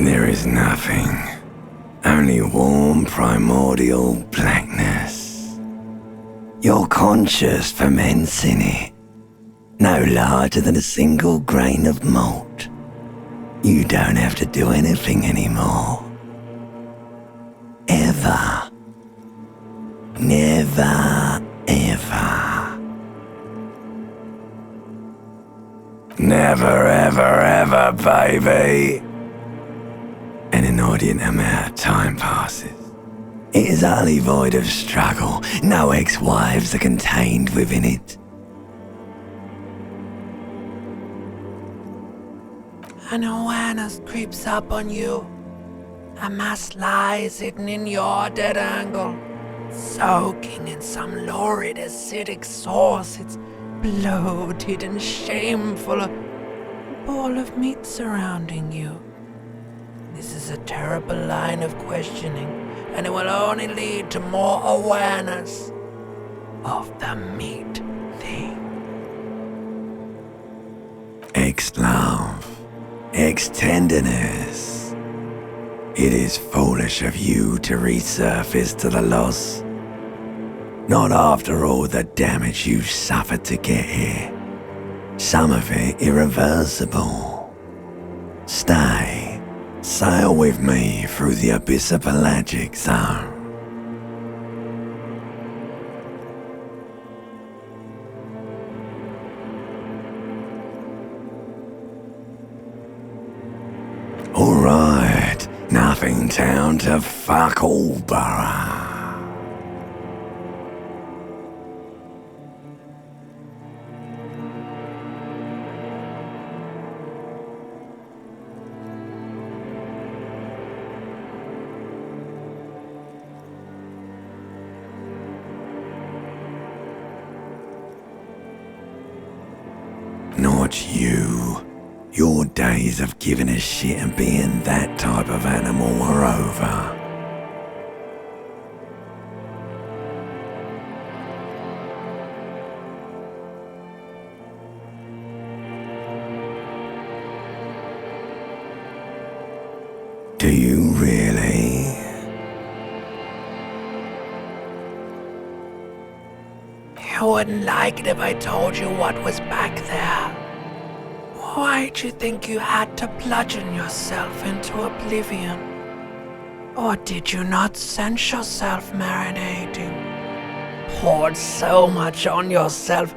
There is nothing. Only warm primordial blackness. Your conscious ferments in it, no larger than a single grain of malt. You don't have to do anything anymore. Ever. Never, ever. Never, ever, ever, baby. An inordinate amount of time passes. It is utterly void of struggle. No ex-wives are contained within it. An awareness creeps up on you. A mass lies hidden in your dead angle, soaking in some lurid acidic sauce. It's bloated and shameful, a ball of meat surrounding you. This is a terrible line of questioning, and it will only lead to more awareness of the meat thing. Ex-love, ex-tenderness. It is foolish of you to resurface to the loss. Not after all the damage you suffered to get here. Some of it irreversible. Stay. Sail with me through the abyss of pelagic zone. Alright, nothing down to fuck all, borough. Not you. Your days of giving a shit and being that type of animal are over. Do you really? You wouldn't like it if I told you what was back there. Why'd you think you had to bludgeon yourself into oblivion? Or did you not sense yourself marinating? Poured so much on yourself,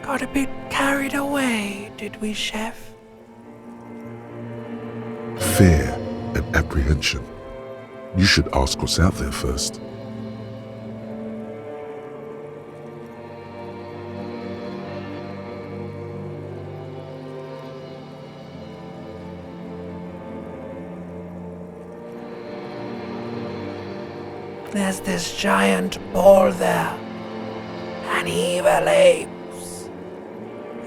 got a bit carried away, did we, Chef? Fear and apprehension. You should ask what's out there first. There's this giant ball there. An evil apes.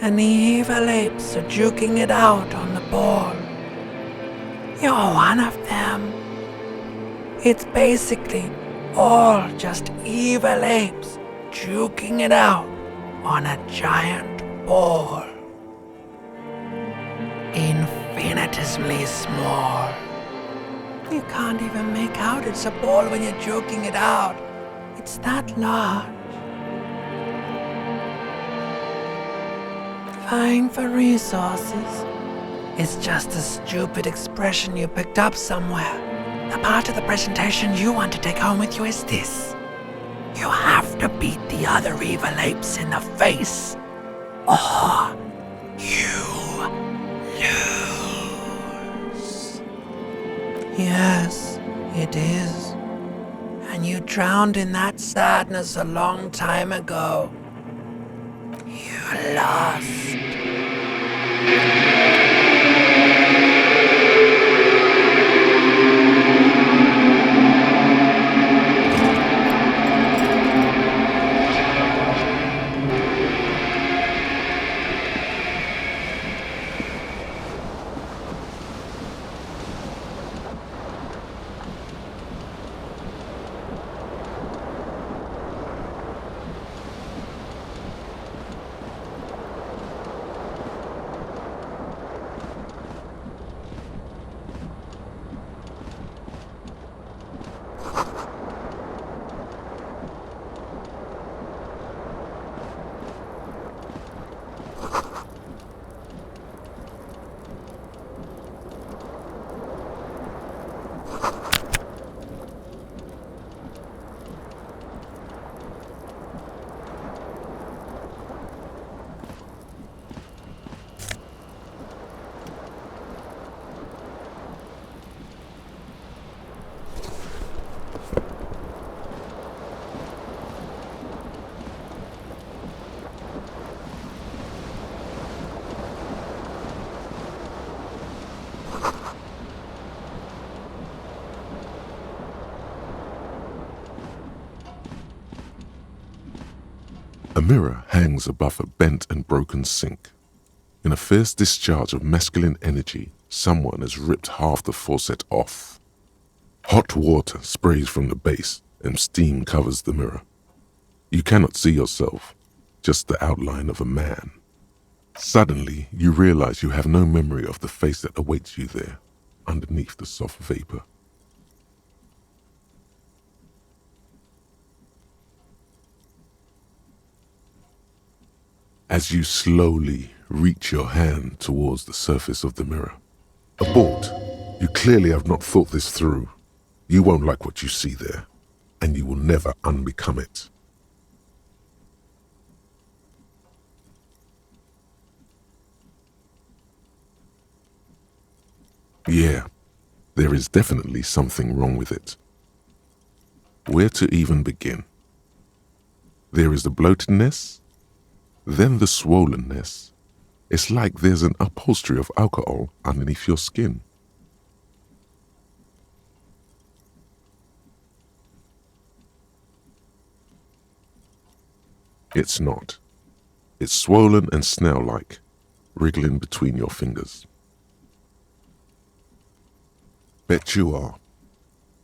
And the evil apes are juking it out on the ball. You're one of them. It's basically all just evil apes juking it out on a giant ball. Infinitesimally small. You can't even make out it's a ball when you're joking it out. It's that large. Vying for resources is just a stupid expression you picked up somewhere. The part of the presentation you want to take home with you is this. You have to beat the other evil apes in the face, or you lose. Yes, it is. And you drowned in that sadness a long time ago. You lost. mirror hangs above a bent and broken sink. In a fierce discharge of masculine energy, someone has ripped half the faucet off. Hot water sprays from the base and steam covers the mirror. You cannot see yourself, just the outline of a man. Suddenly, you realize you have no memory of the face that awaits you there, underneath the soft vapor. As you slowly reach your hand towards the surface of the mirror. Abort. You clearly have not thought this through. You won't like what you see there, and you will never unbecome it. Yeah, there is definitely something wrong with it. Where to even begin? There is the bloatedness, then the swollenness. It's like there's an upholstery of alcohol underneath your skin. It's not. It's swollen and snail-like, wriggling between your fingers. Bet you are.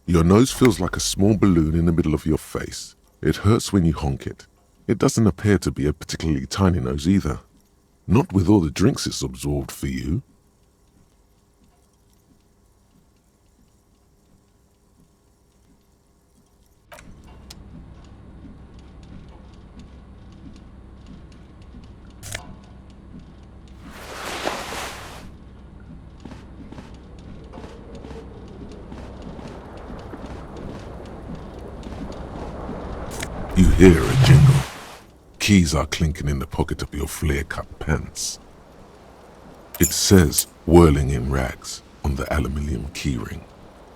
Your nose feels like a small balloon in the middle of your face. It hurts when you honk it. It doesn't appear to be a particularly tiny nose either. Not with all the drinks it's absorbed for you. You hear a jingle. Keys are clinking in the pocket of your flare-cut pants. It says, whirling in rags, on the aluminium keyring.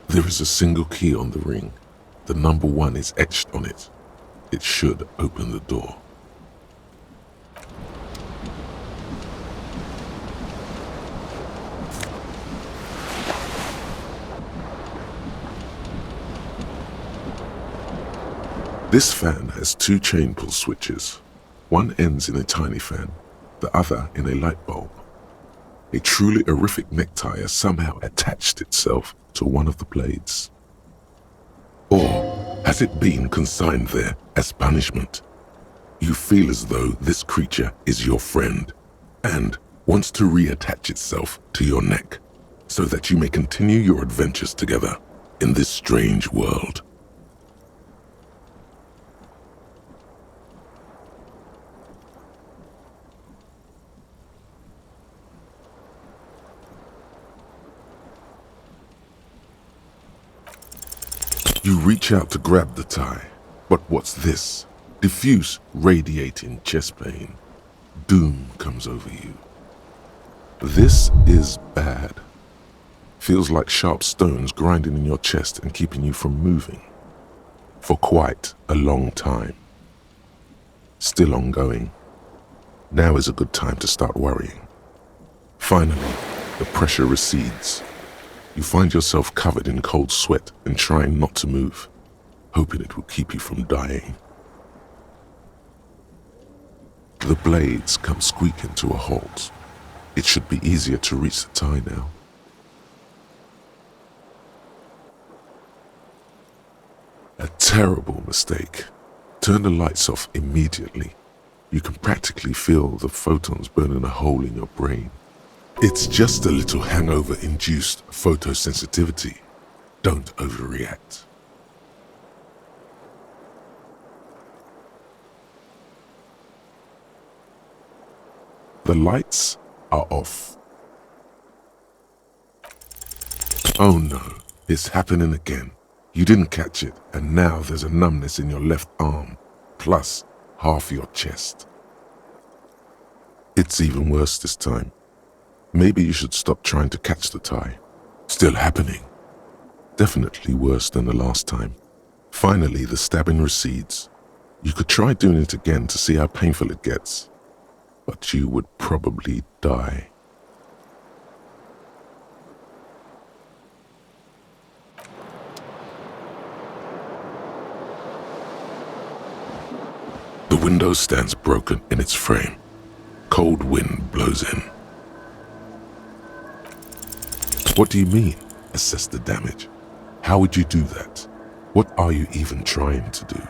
There is a single key on the ring. The number 1 is etched on it. It should open the door. This fan has 2 chain pull switches. One ends in a tiny fan, the other in a light bulb. A truly horrific necktie has somehow attached itself to one of the blades. Or has it been consigned there as punishment? You feel as though this creature is your friend and wants to reattach itself to your neck so that you may continue your adventures together in this strange world. You reach out to grab the tie, but what's this? Diffuse, radiating chest pain. Doom comes over you. This is bad. Feels like sharp stones grinding in your chest and keeping you from moving. For quite a long time. Still ongoing. Now is a good time to start worrying. Finally, the pressure recedes. You find yourself covered in cold sweat and trying not to move, hoping it will keep you from dying. The blades come squeaking to a halt. It should be easier to reach the tie now. A terrible mistake. Turn the lights off immediately. You can practically feel the photons burning a hole in your brain. It's just a little hangover-induced photosensitivity. Don't overreact. The lights are off. Oh no, it's happening again. You didn't catch it, and now there's a numbness in your left arm, plus half your chest. It's even worse this time. Maybe you should stop trying to catch the tie. Still happening. Definitely worse than the last time. Finally, the stabbing recedes. You could try doing it again to see how painful it gets, but you would probably die. The window stands broken in its frame. Cold wind blows in. What do you mean, assess the damage? How would you do that? What are you even trying to do?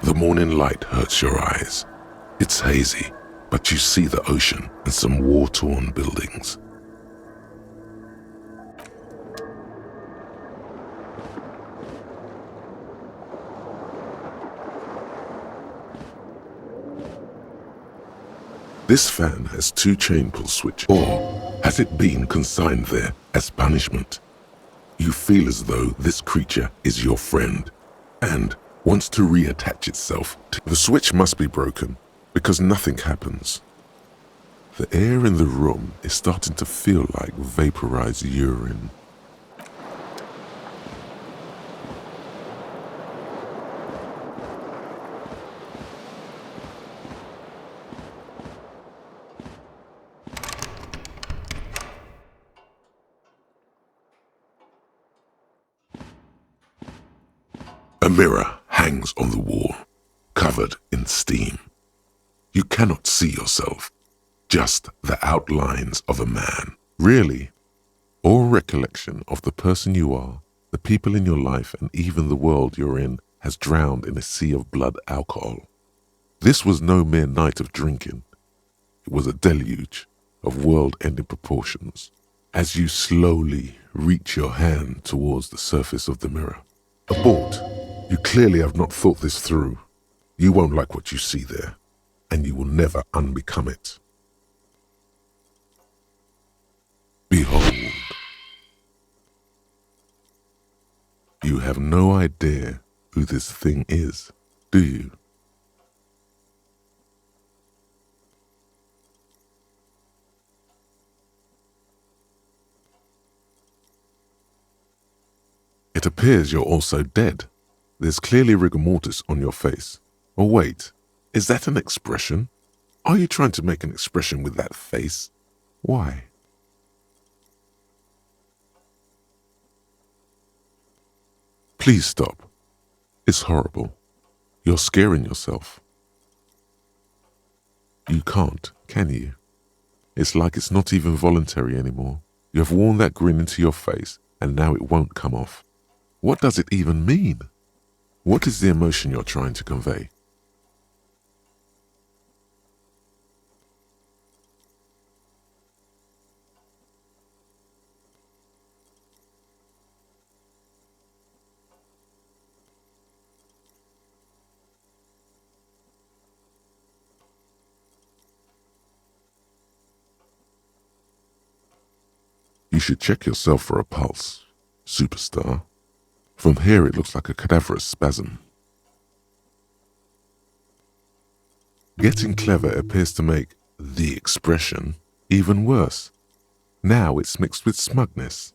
The morning light hurts your eyes. It's hazy, but you see the ocean and some war-torn buildings. This fan has 2 chain pull switches, or has it been consigned there as punishment? You feel as though this creature is your friend and wants to reattach itself to the switch. Must be broken because nothing happens. The air in the room is starting to feel like vaporized urine. A mirror hangs on the wall, covered in steam. You cannot see yourself, just the outlines of a man. Really, all recollection of the person you are, the people in your life, and even the world you're in has drowned in a sea of blood alcohol. This was no mere night of drinking. It was a deluge of world-ending proportions. As you slowly reach your hand towards the surface of the mirror, abort. You clearly have not thought this through. You won't like what you see there, and you will never unbecome it. Behold. You have no idea who this thing is, do you? It appears you're also dead. There's clearly rigor mortis on your face. Or wait, is that an expression? Are you trying to make an expression with that face? Why? Please stop. It's horrible. You're scaring yourself. You can't, can you? It's like it's not even voluntary anymore. You have worn that grin into your face, and now it won't come off. What does it even mean? What is the emotion you're trying to convey? You should check yourself for a pulse, superstar. From here it looks like a cadaverous spasm. Getting clever appears to make the expression even worse. Now it's mixed with smugness.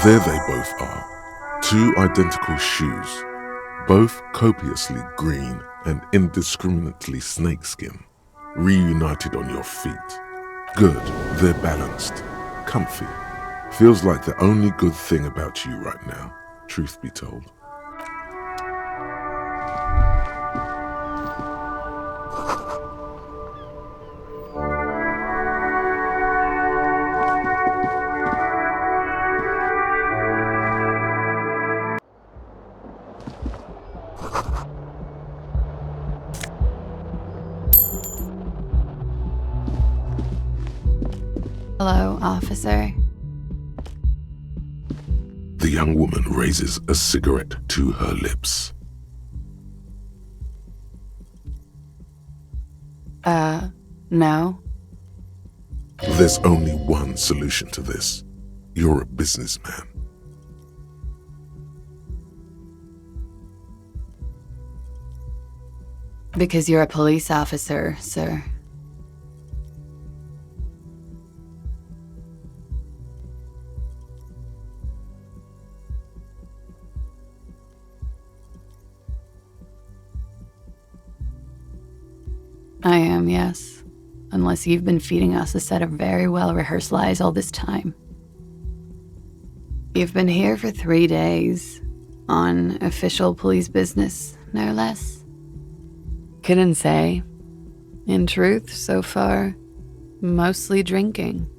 There they both are, 2 identical shoes, both copiously green and indiscriminately snakeskin, reunited on your feet. Good, they're balanced, comfy. Feels like the only good thing about you right now, truth be told. Hello, officer. The young woman raises a cigarette to her lips. No. There's only one solution to this. You're a businessman. Because you're a police officer, sir. I am, yes. Unless you've been feeding us a set of very well-rehearsed lies all this time. You've been here for 3 days, on official police business, no less. Couldn't say. In truth, so far, mostly drinking.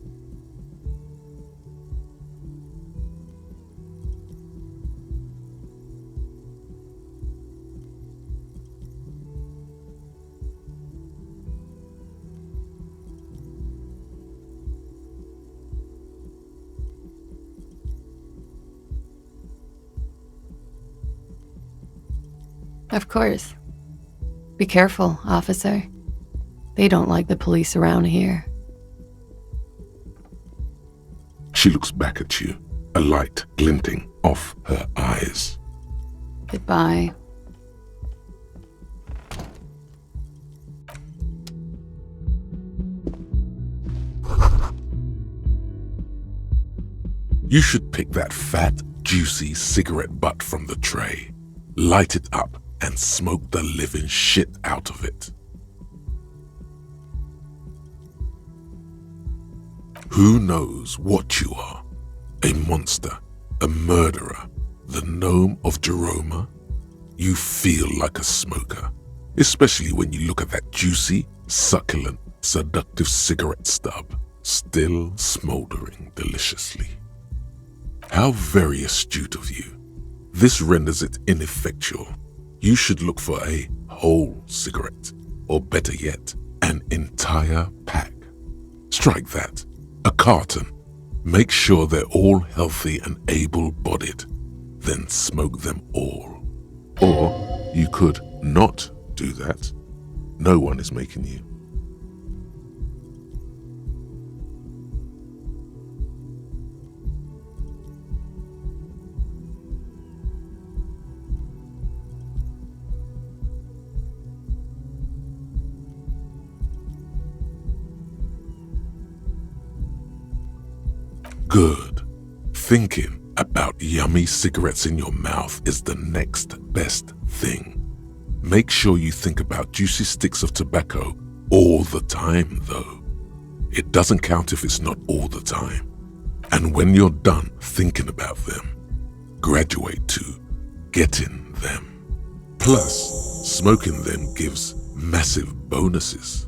Of course. Be careful, officer. They don't like the police around here. She looks back at you, a light glinting off her eyes. Goodbye. You should pick that fat, juicy cigarette butt from the tray, light it up, and smoke the living shit out of it. Who knows what you are? A monster, a murderer, the gnome of Jeroma? You feel like a smoker, especially when you look at that juicy, succulent, seductive cigarette stub, still smoldering deliciously. How very astute of you. This renders it ineffectual. You should look for a whole cigarette, or better yet, an entire pack. Strike that. A carton. Make sure they're all healthy and able-bodied. Then smoke them all. Or you could not do that. No one is making you. Good. Thinking about yummy cigarettes in your mouth is the next best thing. Make sure you think about juicy sticks of tobacco all the time, though. It doesn't count if it's not all the time. And when you're done thinking about them, graduate to getting them. Plus, smoking them gives massive bonuses.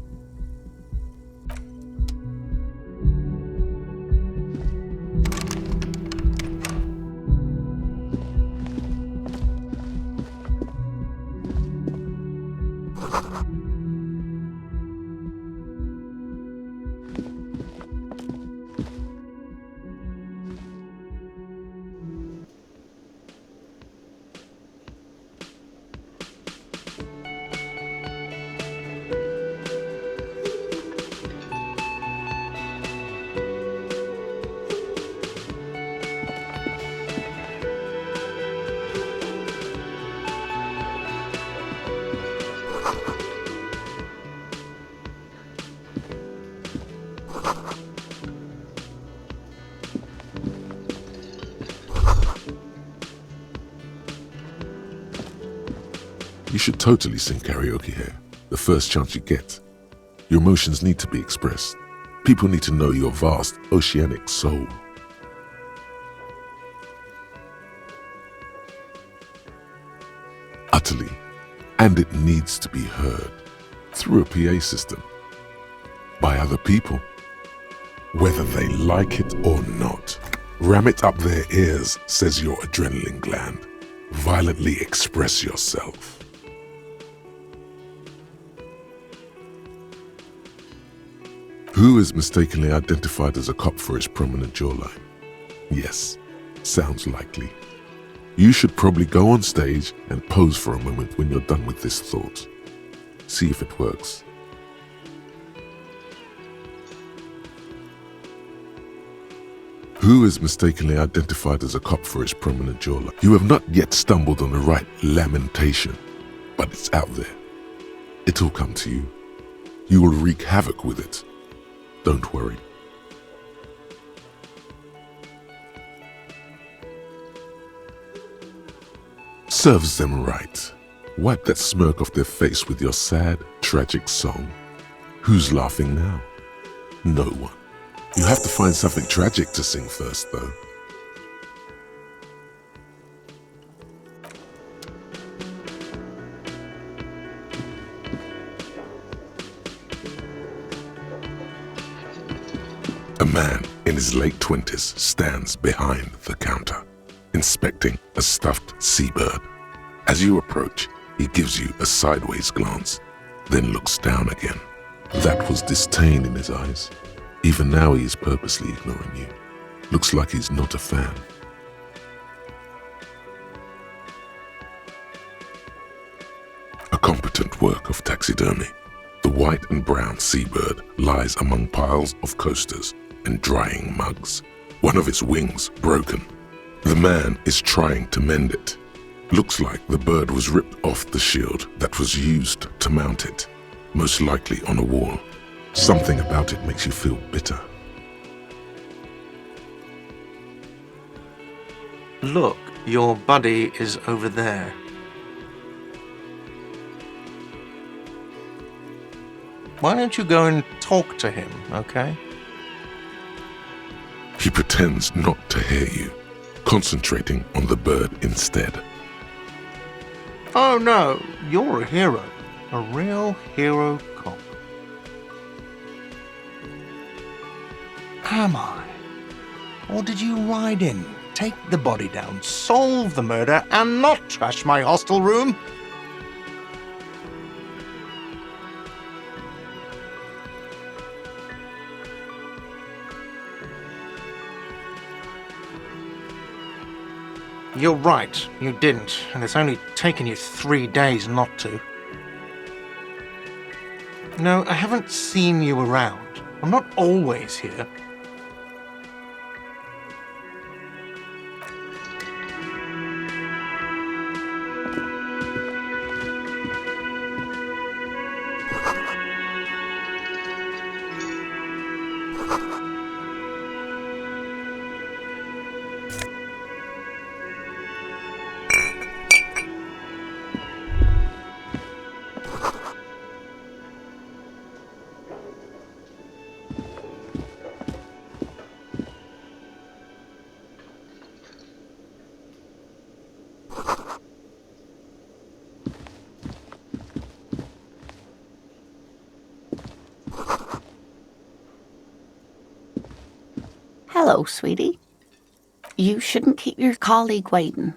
You should totally sing karaoke here, the first chance you get. Your emotions need to be expressed. People need to know your vast, oceanic soul. Utterly. And it needs to be heard through a PA system by other people, whether they like it or not. Ram it up their ears, says your adrenaline gland. Violently express yourself. Who is mistakenly identified as a cop for his prominent jawline? Yes, sounds likely. You should probably go on stage and pose for a moment when you're done with this thought. See if it works. Who is mistakenly identified as a cop for his prominent jawline? You have not yet stumbled on the right lamentation, but it's out there. It'll come to you. You will wreak havoc with it. Don't worry. Serves them right. Wipe that smirk off their face with your sad, tragic song. Who's laughing now? No one. You have to find something tragic to sing first, though. A man in his late 20s stands behind the counter, inspecting a stuffed seabird. As you approach, he gives you a sideways glance, then looks down again. That was disdain in his eyes. Even now he is purposely ignoring you. Looks like he's not a fan. A competent work of taxidermy. The white and brown seabird lies among piles of coasters and drying mugs. One of its wings broken. The man is trying to mend it. Looks like the bird was ripped off the shield that was used to mount it, most likely on a wall. Something about it makes you feel bitter. Look, your buddy is over there. Why don't you go and talk to him, okay? He pretends not to hear you, concentrating on the bird instead. Oh no, you're a hero. A real hero cop. Am I? Or did you ride in, take the body down, solve the murder, and not trash my hostel room? You're right, you didn't, and it's only taken you 3 days not to. No, I haven't seen you around. I'm not always here. Hello, sweetie. You shouldn't keep your colleague waiting.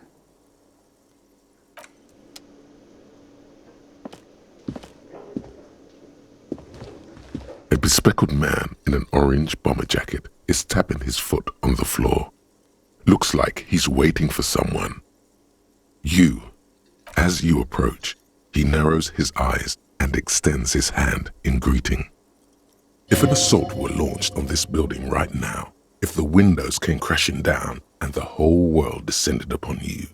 A bespectacled man in an orange bomber jacket is tapping his foot on the floor. Looks like he's waiting for someone. As you approach, he narrows his eyes and extends his hand in greeting. If an assault were launched on this building right now, if the windows came crashing down and the whole world descended upon you,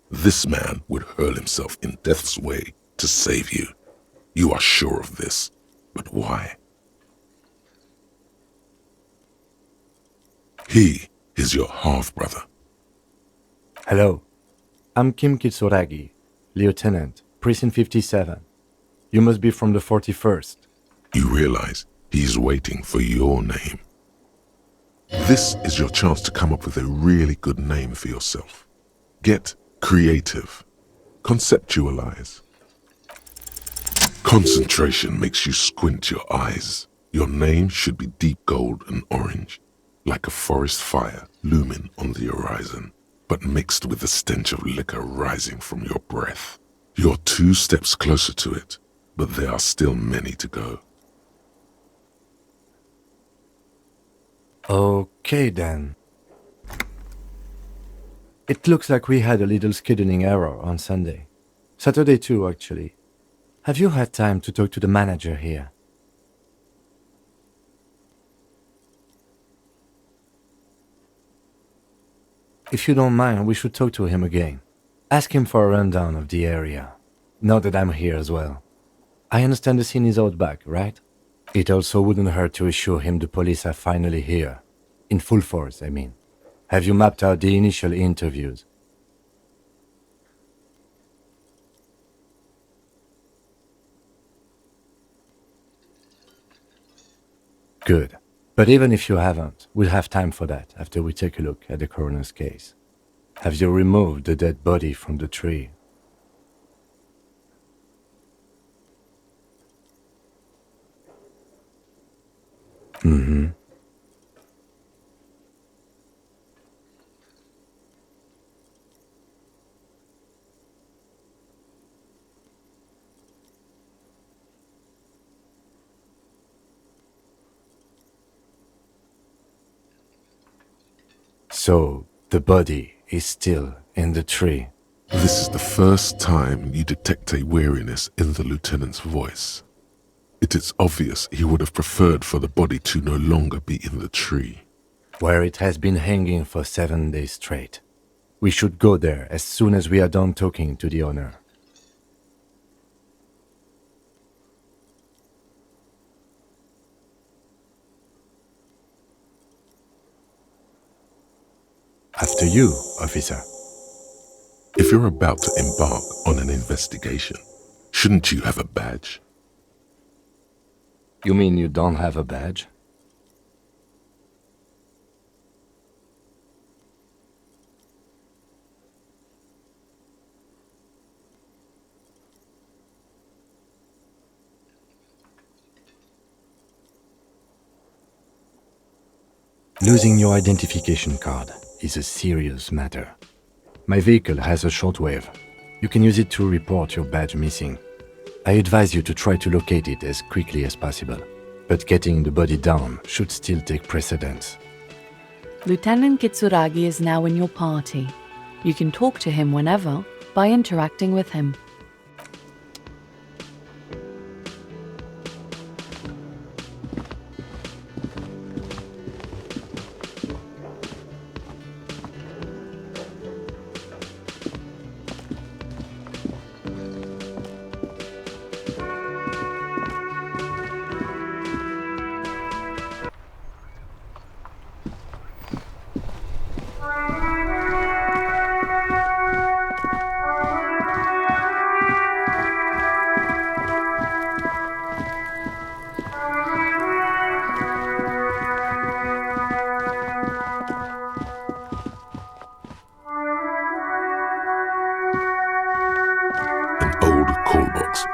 this man would hurl himself in death's way to save you. You are sure of this, but why? He is your half-brother. Hello, I'm Kim Kitsuragi, Lieutenant, Precinct 57. You must be from the 41st. You realize he's waiting for your name. This is your chance to come up with a really good name for yourself. Get creative. Conceptualize. Concentration makes you squint your eyes. Your name should be deep gold and orange, like a forest fire looming on the horizon, but mixed with the stench of liquor rising from your breath. You're 2 steps closer to it, but there are still many to go. Okay then. It looks like we had a little scheduling error on Sunday. Saturday too, actually. Have you had time to talk to the manager here? If you don't mind, we should talk to him again. Ask him for a rundown of the area. Now that I'm here as well. I understand the scene is out back, right? It also wouldn't hurt to assure him the police are finally here. In full force, I mean. Have you mapped out the initial interviews? Good. But even if you haven't, we'll have time for that after we take a look at the coroner's case. Have you removed the dead body from the tree? Mm-hmm. So, the body is still in the tree. This is the first time you detect a weariness in the lieutenant's voice. It is obvious he would have preferred for the body to no longer be in the tree. Where it has been hanging for 7 days straight. We should go there as soon as we are done talking to the owner. After you, officer. If you're about to embark on an investigation, shouldn't you have a badge? You mean you don't have a badge? Losing your identification card is a serious matter. My vehicle has a shortwave. You can use it to report your badge missing. I advise you to try to locate it as quickly as possible, but getting the body down should still take precedence. Lieutenant Kitsuragi is now in your party. You can talk to him whenever by interacting with him.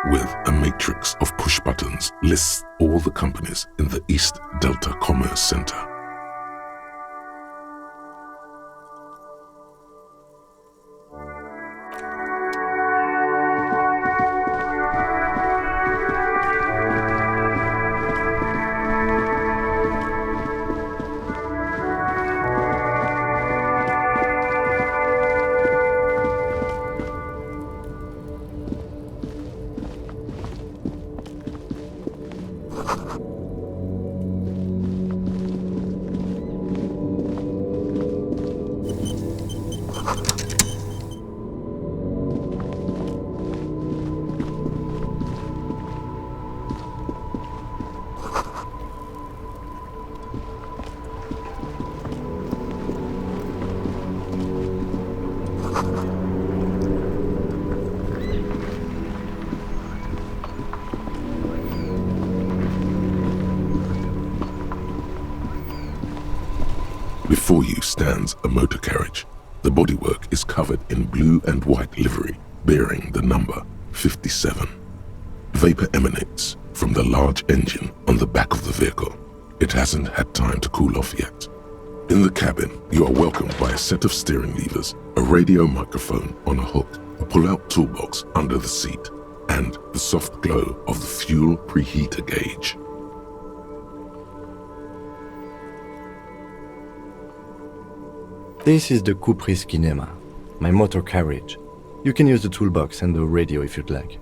With a matrix of push buttons lists all the companies in the East Delta Commerce Center. Before you stands a motor carriage. The bodywork is covered in blue and white livery, bearing the number 57. Vapor emanates from the large engine on the back of the vehicle. It hasn't had time to cool off yet. In the cabin, you are welcomed by a set of steering levers, a radio microphone on a hook, a pull-out toolbox under the seat, and the soft glow of the fuel preheater gauge. This is the Kupris Kinema, my motor carriage. You can use the toolbox and the radio if you'd like.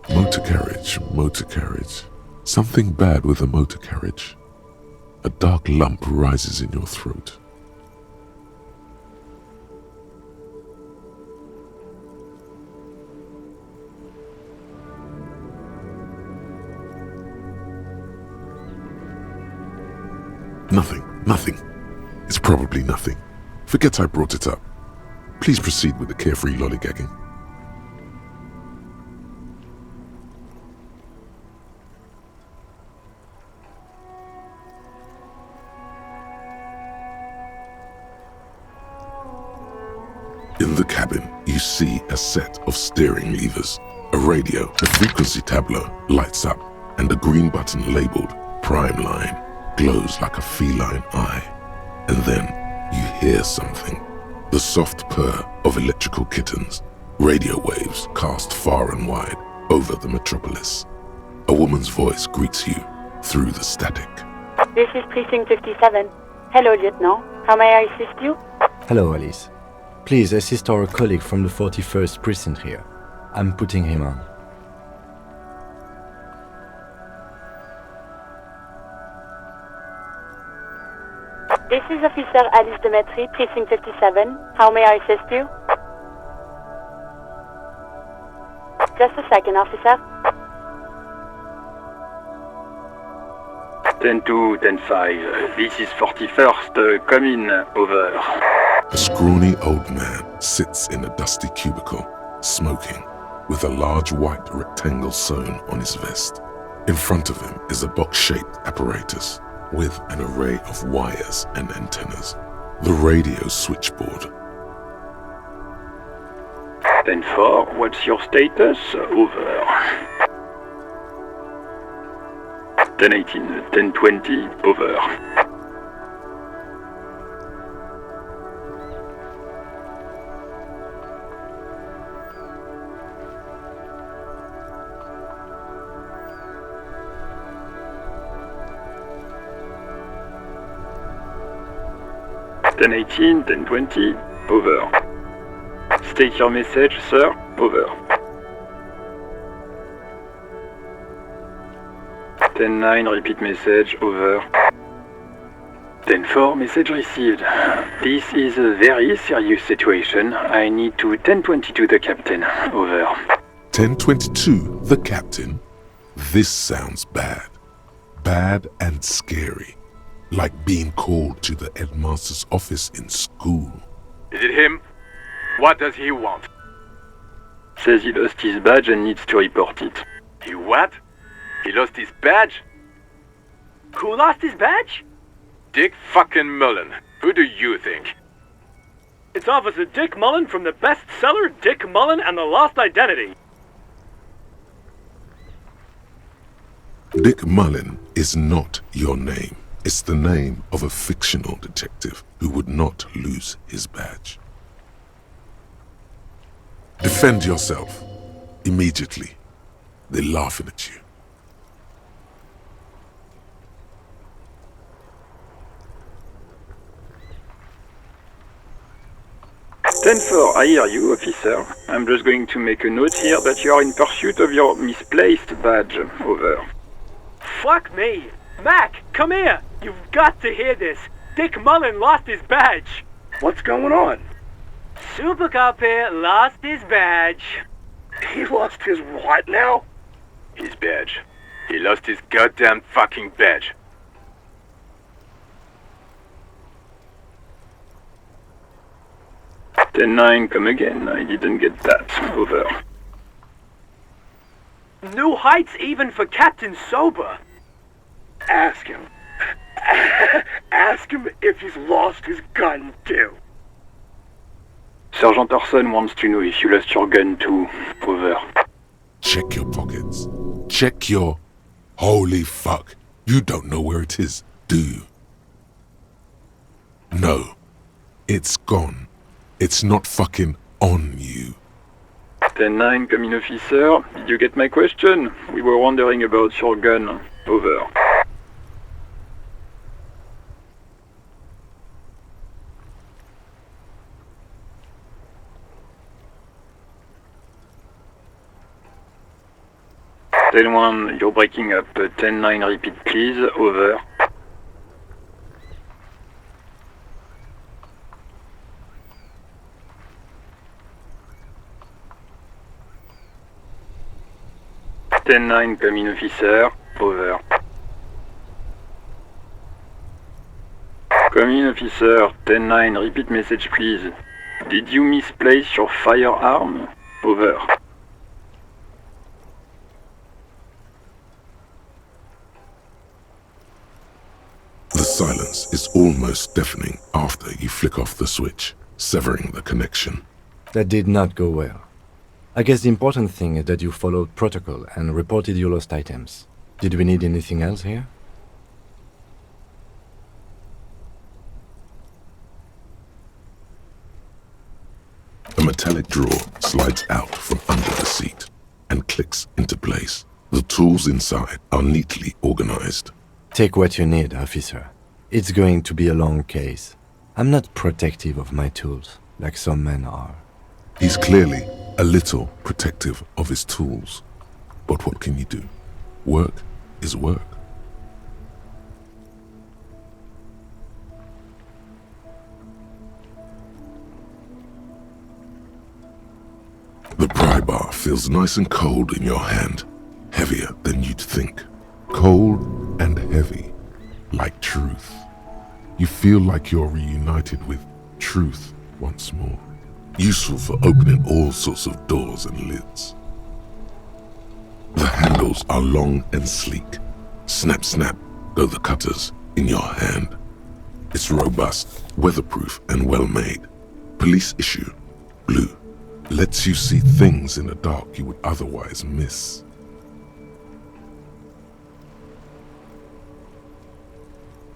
Motor carriage, motor carriage. Something bad with a motor carriage. A dark lump rises in your throat. Nothing. It's probably nothing. Forget I brought it up. Please proceed with the carefree lollygagging. In the cabin, you see a set of steering levers, a radio, a frequency tableau lights up, and a green button labeled Prime Line glows like a feline eye. And then you hear something. The soft purr of electrical kittens, radio waves cast far and wide over the metropolis. A woman's voice greets you through the static. This is Precinct 57. Hello, Lieutenant. How may I assist you? Hello, Alice. Please assist our colleague from the 41st Precinct here. I'm putting him on. This is Officer Alice Demetri, Precinct 57. How may I assist you? Just a second, officer. 10-2, 10-5. This is 41st. Come in. Over. A scrawny old man sits in a dusty cubicle, smoking, with a large white rectangle sewn on his vest. In front of him is a box-shaped apparatus with an array of wires and antennas. The radio switchboard. 10-4, what's your status? Over. 10-18, 10-20, over. Ten 18, 10 20, over. State your message, sir, over. 10 9, repeat message, over. 10 4, message received. This is a very serious situation. I need to 1022 the captain, over. 1022, the captain? This sounds bad. Bad and scary. Like being called to the headmaster's office in school. Is it him? What does he want? Says he lost his badge and needs to report it. He what? He lost his badge? Who lost his badge? Dick fucking Mullen. Who do you think? It's Officer Dick Mullen from the bestseller Dick Mullen and the Lost Identity. Dick Mullen is not your name. It's the name of a fictional detective who would not lose his badge. Defend yourself. Immediately. They're laughing at you. Ten 4, I hear you, officer. I'm just going to make a note here that you are in pursuit of your misplaced badge. Over. Fuck me! Mac, come here! You've got to hear this. Dick Mullen lost his badge. What's going on? Super Cop here lost his badge. He lost his what now? His badge. He lost his goddamn fucking badge. Ten 9, come again. I didn't get that. Over. New heights even for Captain Sober. Ask him. Ask him if he's lost his gun too. Sergeant Orson wants to know if you lost your gun too. Over. Check your pockets. Check your... Holy fuck. You don't know where it is, do you? No. It's gone. It's not fucking on you. 10 9, come in, officer. Did you get my question? We were wondering about your gun. Over. 10-1, you're breaking up. 10-9, repeat please, over. Ten-9, come in officer, over. Come in officer, 10-9, repeat message please. Did you misplace your firearm? Over. The silence is almost deafening after you flick off the switch, severing the connection. That did not go well. I guess the important thing is that you followed protocol and reported your lost items. Did we need anything else here? A metallic drawer slides out from under the seat and clicks into place. The tools inside are neatly organized. Take what you need, officer. It's going to be a long case. I'm not protective of my tools, like some men are. He's clearly a little protective of his tools. But what can you do? Work is work. The pry bar feels nice and cold in your hand, heavier than you'd think. Cold and heavy, like truth. You feel like you're reunited with truth once more. Useful for opening all sorts of doors and lids. The handles are long and sleek. Snap, snap, go the cutters in your hand. It's robust, weatherproof, and well-made. Police issue, blue. Lets you see things in the dark you would otherwise miss.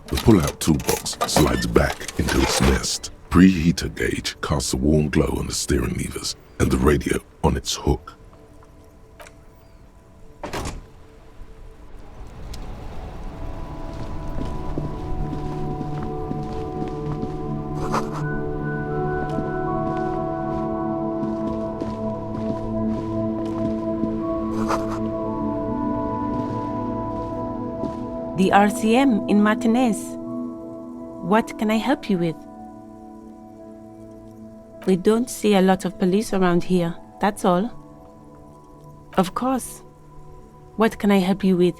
The pull-out toolbox slides back into its nest. Preheater gauge casts a warm glow on the steering levers and the radio on its hook. The RCM in Martinez. What can I help you with? We don't see a lot of police around here, that's all. Of course. What can I help you with?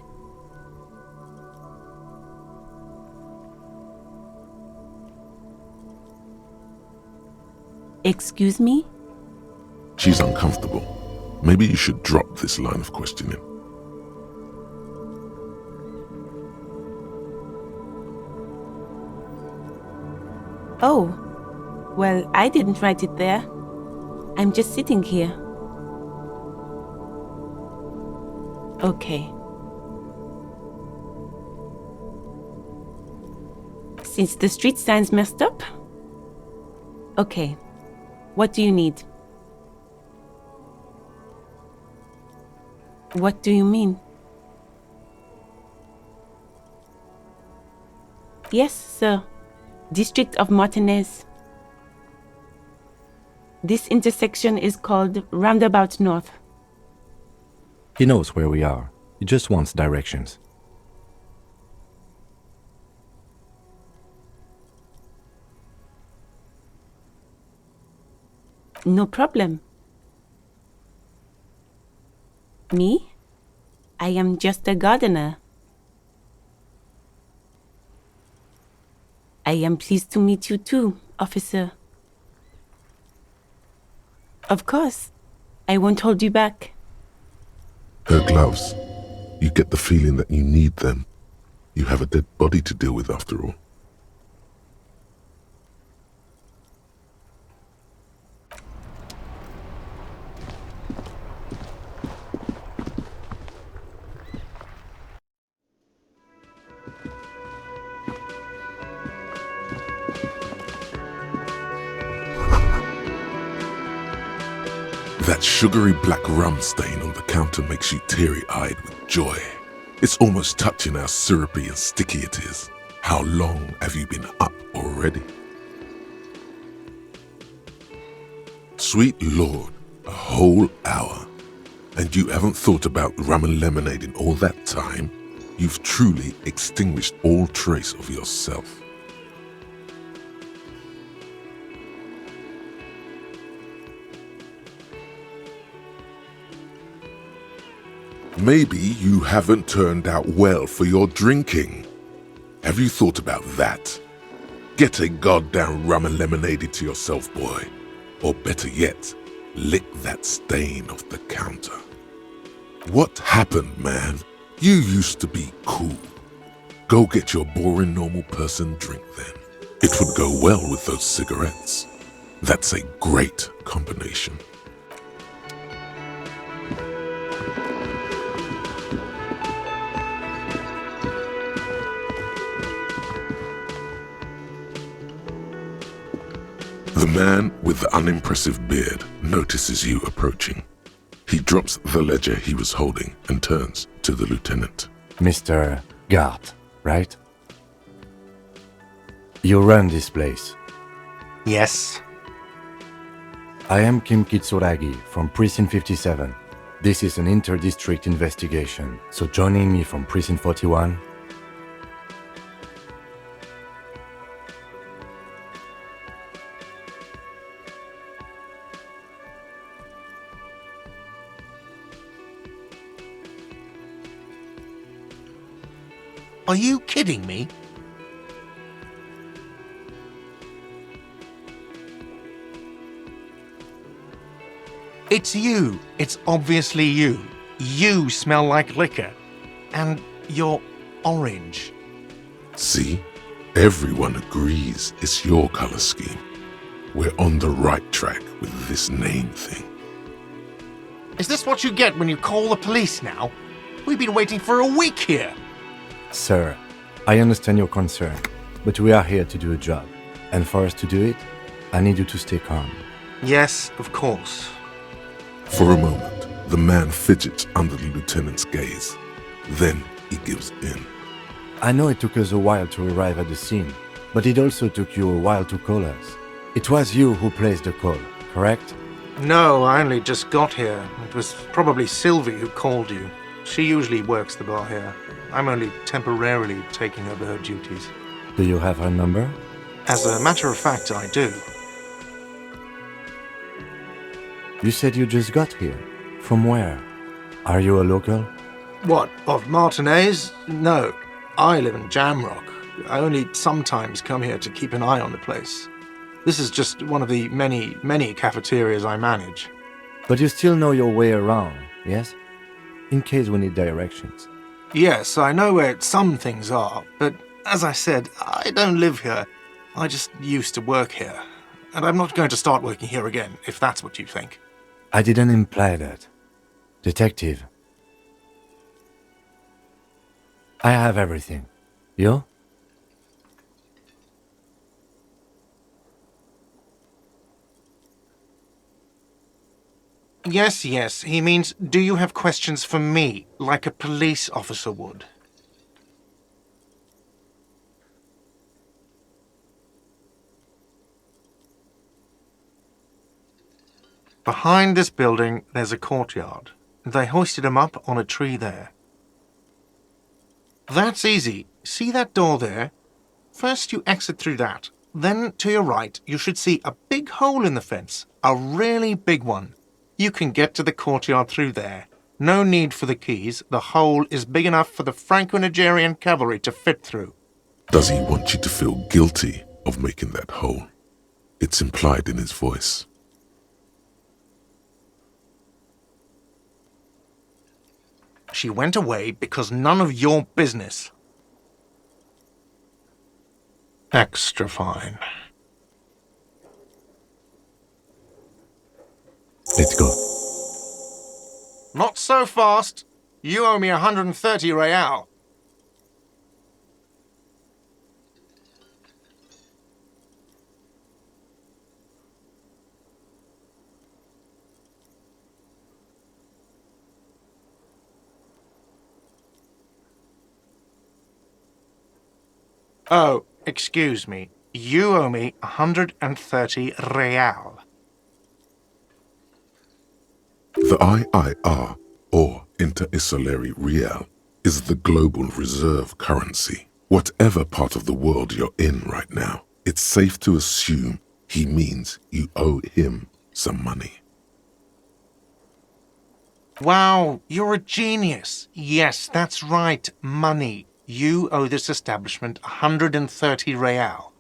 Excuse me? She's uncomfortable. Maybe you should drop this line of questioning. Oh, well, I didn't write it there. I'm just sitting here. Okay. Since the street sign's messed up? Okay. What do you need? What do you mean? Yes, sir. District of Martinez. This intersection is called Roundabout North. He knows where we are. He just wants directions. No problem. Me? I am just a gardener. I am pleased to meet you too, officer. Of course. I won't hold you back. Her gloves. You get the feeling that you need them. You have a dead body to deal with after all. That sugary black rum stain on the counter makes you teary-eyed with joy. It's almost touching how syrupy and sticky it is. How long have you been up already? Sweet Lord, a whole hour. And you haven't thought about rum and lemonade in all that time? You've truly extinguished all trace of yourself. Maybe you haven't turned out well for your drinking. Have you thought about that? Get a goddamn rum and lemonade into yourself, boy. Or better yet, lick that stain off the counter. What happened, man? You used to be cool. Go get your boring normal person drink then. It would go well with those cigarettes. That's a great combination. The man with the unimpressive beard notices you approaching. He drops the ledger he was holding and turns to the lieutenant. Mr. Gart, right? You run this place. Yes. I am Kim Kitsuragi from Precinct 57. This is an inter-district investigation, so joining me from Precinct 41... Are you kidding me? It's you. It's obviously you. You smell like liquor. And you're orange. See? Everyone agrees it's your color scheme. We're on the right track with this name thing. Is this what you get when you call the police now? We've been waiting for a week here. Sir, I understand your concern, but we are here to do a job. And for us to do it, I need you to stay calm. Yes, of course. For a moment, the man fidgets under the lieutenant's gaze. Then he gives in. I know it took us a while to arrive at the scene, but it also took you a while to call us. It was you who placed the call, correct? No, I only just got here. It was probably Sylvie who called you. She usually works the bar here. I'm only temporarily taking over her duties. Do you have her number? As a matter of fact, I do. You said you just got here. From where? Are you a local? What, of Martinez? No, I live in Jamrock. I only sometimes come here to keep an eye on the place. This is just one of the many cafeterias I manage. But you still know your way around, yes? In case we need directions. Yes, I know where some things are, but as I said, I don't live here. I just used to work here. And I'm not going to start working here again, if that's what you think. I didn't imply that. Detective. I have everything. You? Yes, he means, do you have questions for me, like a police officer would? Behind this building, there's a courtyard. They hoisted him up on a tree there. That's easy. See that door there? First you exit through that. Then, to your right, you should see a big hole in the fence. A really big one. You can get to the courtyard through there. No need for the keys. The hole is big enough for the Franco-Nigerian cavalry to fit through. Does he want you to feel guilty of making that hole? It's implied in his voice. She went away because none of your business. Extra fine. Let's go. Not so fast. You owe me 130 real. Oh, excuse me. You owe me 130 real. The IIR or Interisolary Real, is the global reserve currency. Whatever part of the world you're in right now, it's safe to assume he means you owe him some money. Wow, you're a genius. Yes, that's right, money. You owe this establishment 130 real.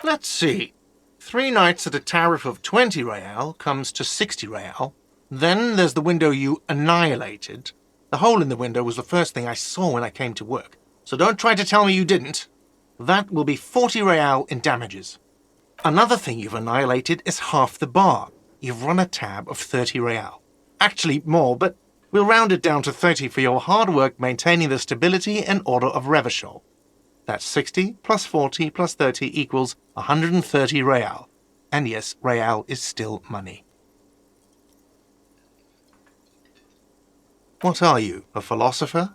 Let's see. 3 nights at a tariff of 20 real comes to 60 real. Then there's the window you annihilated. The hole in the window was the first thing I saw when I came to work. So don't try to tell me you didn't. That will be 40 real in damages. Another thing you've annihilated is half the bar. You've run a tab of 30 real. Actually more, but we'll round it down to 30 for your hard work maintaining the stability and order of Revachol. That's 60 plus 40 plus 30 equals 130 real. And yes, real is still money. What are you, a philosopher?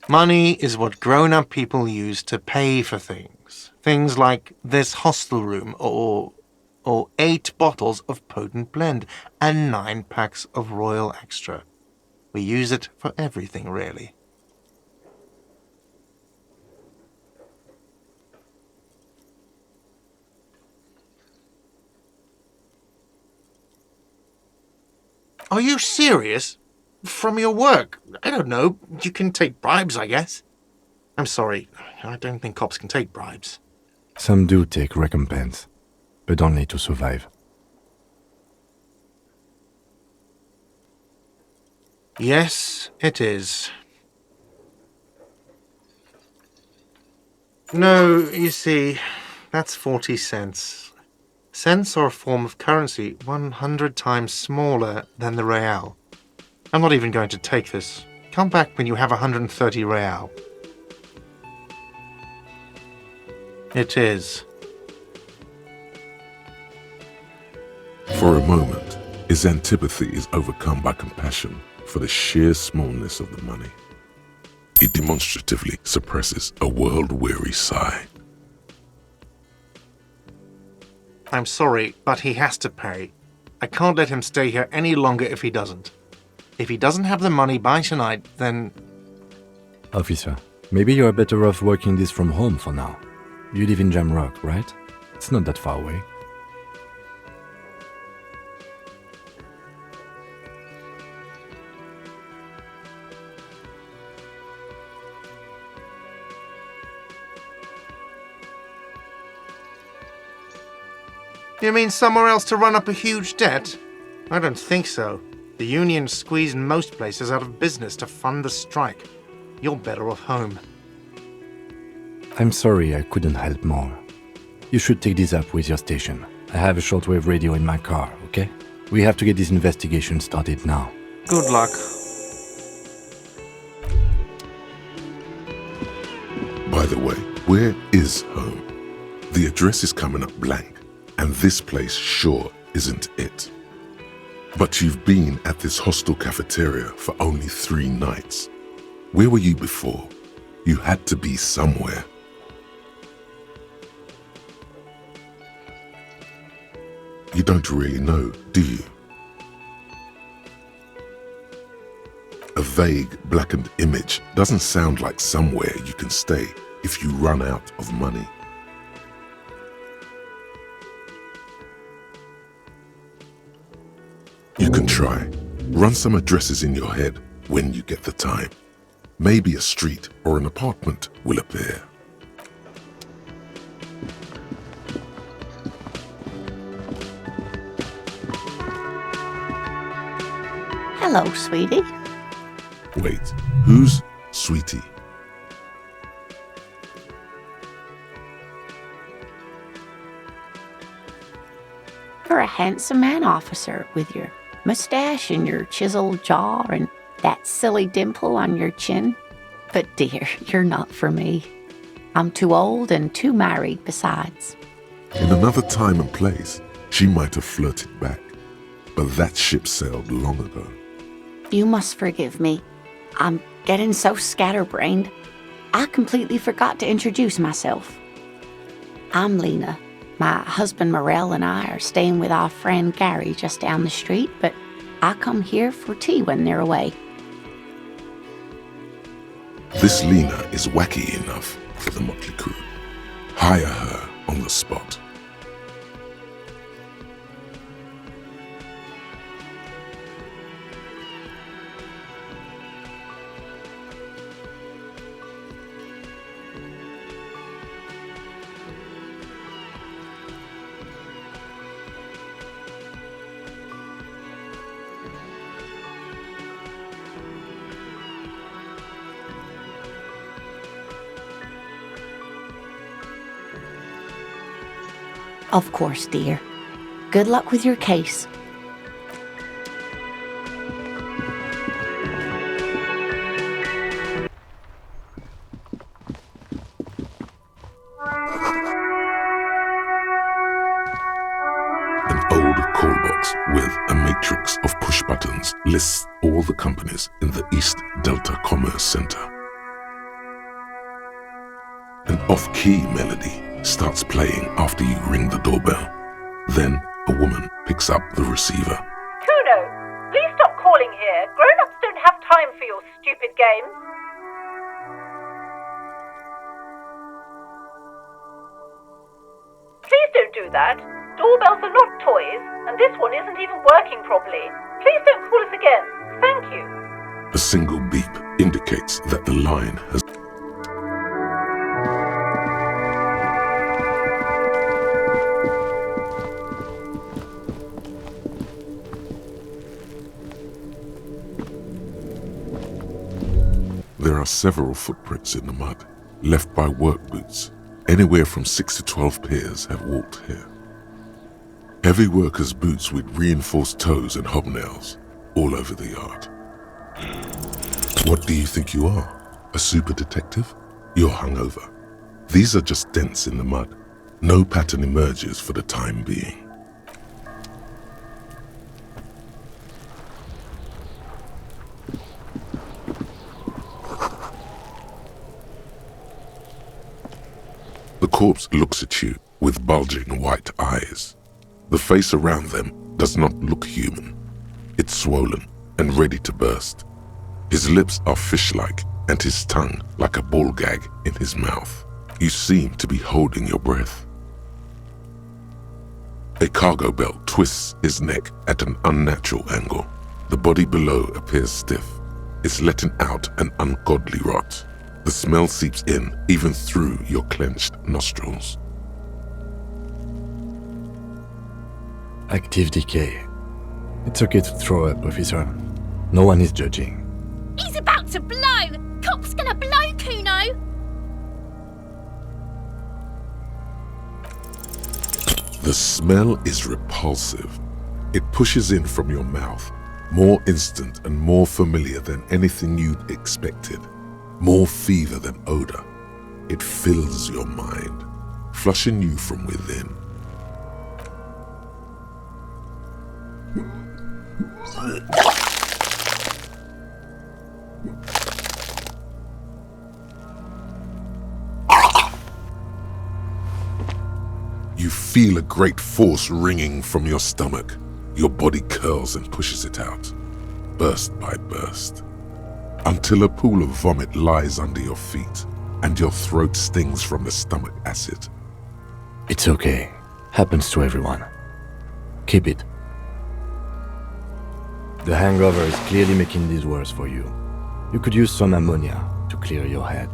Money is what grown-up people use to pay for things. Things like this hostel room or 8 bottles of potent blend and 9 packs of Royal Extra. We use it for everything, really. Are you serious? From your work? I don't know. You can take bribes, I guess. I'm sorry. I don't think cops can take bribes. Some do take recompense, but only to survive. Yes, it is. No, you see, that's 40 cents. Cents are a form of currency 100 times smaller than the real. I'm not even going to take this. Come back when you have 130 real. It is. For a moment, his antipathy is overcome by compassion for the sheer smallness of the money. He demonstratively suppresses a world-weary sigh. I'm sorry, but he has to pay. I can't let him stay here any longer if he doesn't. If he doesn't have the money by tonight, then... Officer, maybe you're better off working this from home for now. You live in Jamrock, right? It's not that far away. You mean somewhere else to run up a huge debt? I don't think so. The union squeezed most places out of business to fund the strike. You're better off home. I'm sorry I couldn't help more. You should take this up with your station. I have a shortwave radio in my car, okay? We have to get this investigation started now. Good luck. By the way, where is home? The address is coming up blank, and this place sure isn't it. But you've been at this hostel cafeteria for only 3 nights. Where were you before? You had to be somewhere. You don't really know, do you? A vague, blackened image doesn't sound like somewhere you can stay if you run out of money. You can try. Run some addresses in your head when you get the time. Maybe a street or an apartment will appear. Hello, sweetie. Wait, who's Sweetie? You're a handsome man, officer, with your mustache and your chiseled jaw and that silly dimple on your chin. But dear, you're not for me. I'm too old and too married besides. In another time and place, she might have flirted back, but that ship sailed long ago. You must forgive me. I'm getting so scatterbrained. I completely forgot to introduce myself. I'm Lena. My husband Morel and I are staying with our friend Gary just down the street, but I come here for tea when they're away. This Lena is wacky enough for the motley crew. Hire her on the spot. Of course, dear. Good luck with your case. An old call box with a matrix of push buttons lists all the companies in the East Delta Commerce Center. An off-key melody starts playing after you ring the doorbell. Then a woman picks up the receiver. Kuno, please stop calling here. Grown-ups don't have time for your stupid games. Please don't do that. Doorbells are not toys, and this one isn't even working properly. Please don't call us again. Thank you. A single beep indicates that the line has... There are several footprints in the mud, left by work boots. Anywhere from 6 to 12 pairs have walked here. Heavy workers' boots with reinforced toes and hobnails all over the yard. What do you think you are? A super detective? You're hungover. These are just dents in the mud. No pattern emerges for the time being. The corpse looks at you with bulging white eyes. The face around them does not look human. It's swollen and ready to burst. His lips are fish-like and his tongue like a ball gag in his mouth. You seem to be holding your breath. A cargo belt twists his neck at an unnatural angle. The body below appears stiff. It's letting out an ungodly rot. The smell seeps in even through your clenched nostrils. Active decay. It's okay to throw up, officer. No one is judging. He's about to blow! Cop's gonna blow, Kuno! The smell is repulsive. It pushes in from your mouth, more instant and more familiar than anything you'd expected. More fever than odor. It fills your mind, flushing you from within. You feel a great force ringing from your stomach. Your body curls and pushes it out, burst by burst, until a pool of vomit lies under your feet and your throat stings from the stomach acid. It's okay. Happens to everyone. Keep it. The hangover is clearly making this worse for you. You could use some ammonia to clear your head.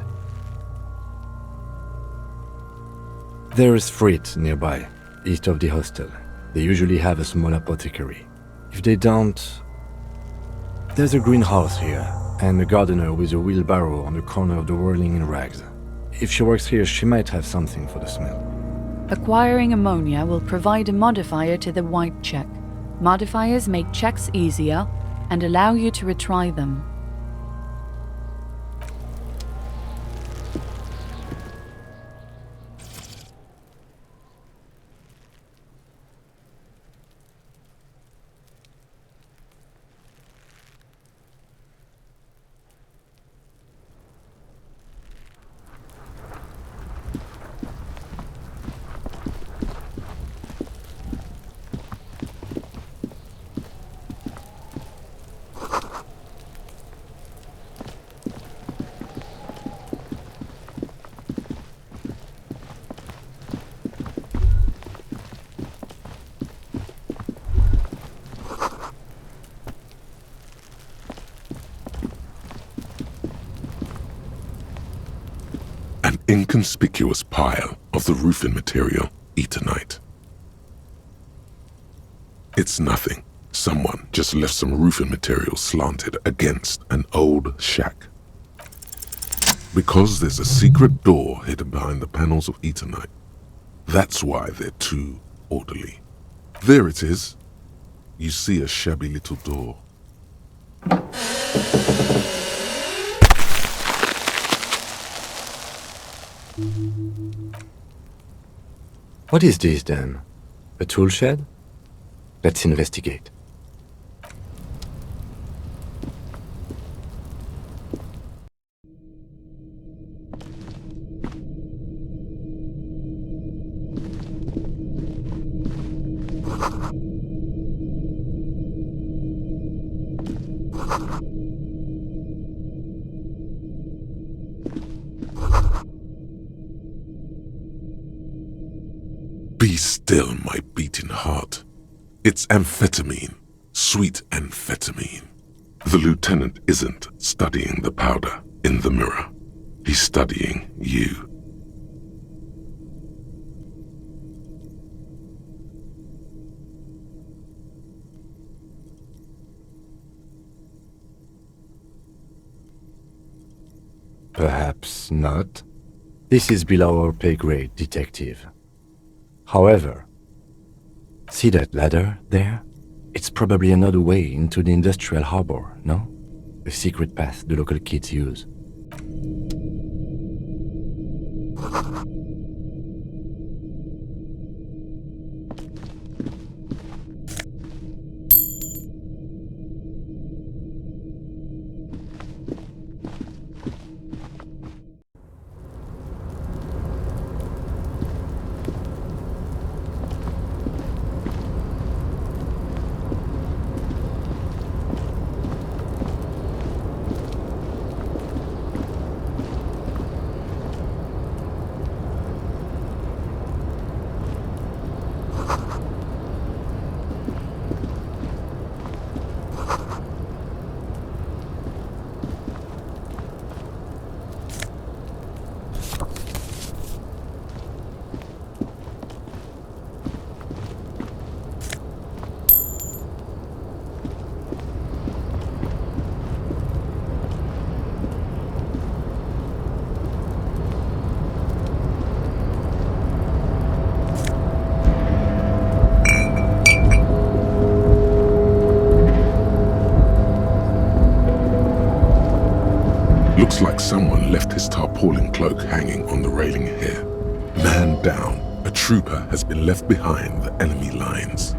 There is Frit nearby, east of the hostel. They usually have a small apothecary. If they don't... There's a greenhouse here, and a gardener with a wheelbarrow on the corner of the whirling in rags. If she works here, she might have something for the smell. Acquiring ammonia will provide a modifier to the white check. Modifiers make checks easier and allow you to retry them. inconspicuous pile of the roofing material Eternite. It's nothing. Someone just left some roofing material slanted against an old shack. Because there's a secret door hidden behind the panels of Eternite. That's why they're too orderly. There it is. You see a shabby little door. What is this then? A tool shed? Let's investigate. Be still, my beating heart. It's amphetamine, sweet amphetamine. The lieutenant isn't studying the powder in the mirror. He's studying you. Perhaps not. This is below our pay grade, detective. However, see that ladder there? It's probably another way into the industrial harbor, no? A secret path the local kids use. Looks like someone left his tarpaulin cloak hanging on the railing here. Man down, a trooper has been left behind the enemy lines.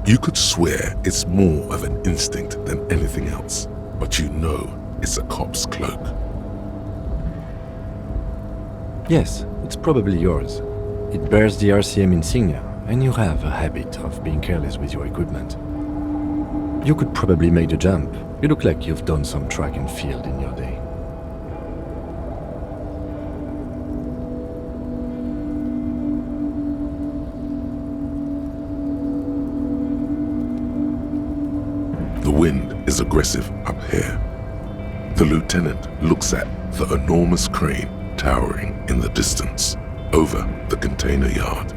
You could swear it's more of an instinct than anything else, but you know it's a cop's cloak. Yes, it's probably yours. It bears the RCM insignia, and you have a habit of being careless with your equipment. You could probably make the jump. You look like you've done some track and field in your day. The wind is aggressive up here. The lieutenant looks at the enormous crane towering in the distance over the container yard.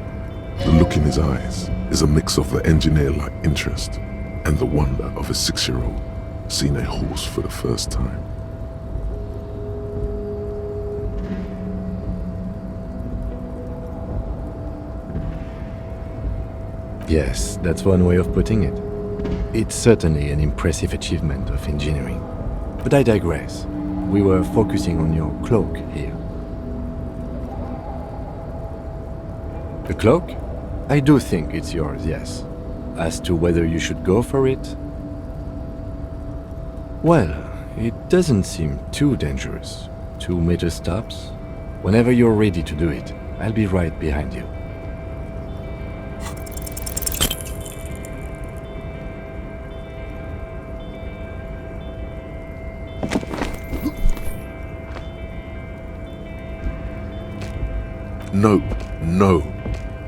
The look in his eyes is a mix of the engineer-like interest and the wonder of a 6-year-old seeing a horse for the first time. Yes, that's one way of putting it. It's certainly an impressive achievement of engineering. But I digress. We were focusing on your cloak here. The cloak? I do think it's yours, yes. As to whether you should go for it? Well, it doesn't seem too dangerous. 2 meter stops. Whenever you're ready to do it, I'll be right behind you. No, no,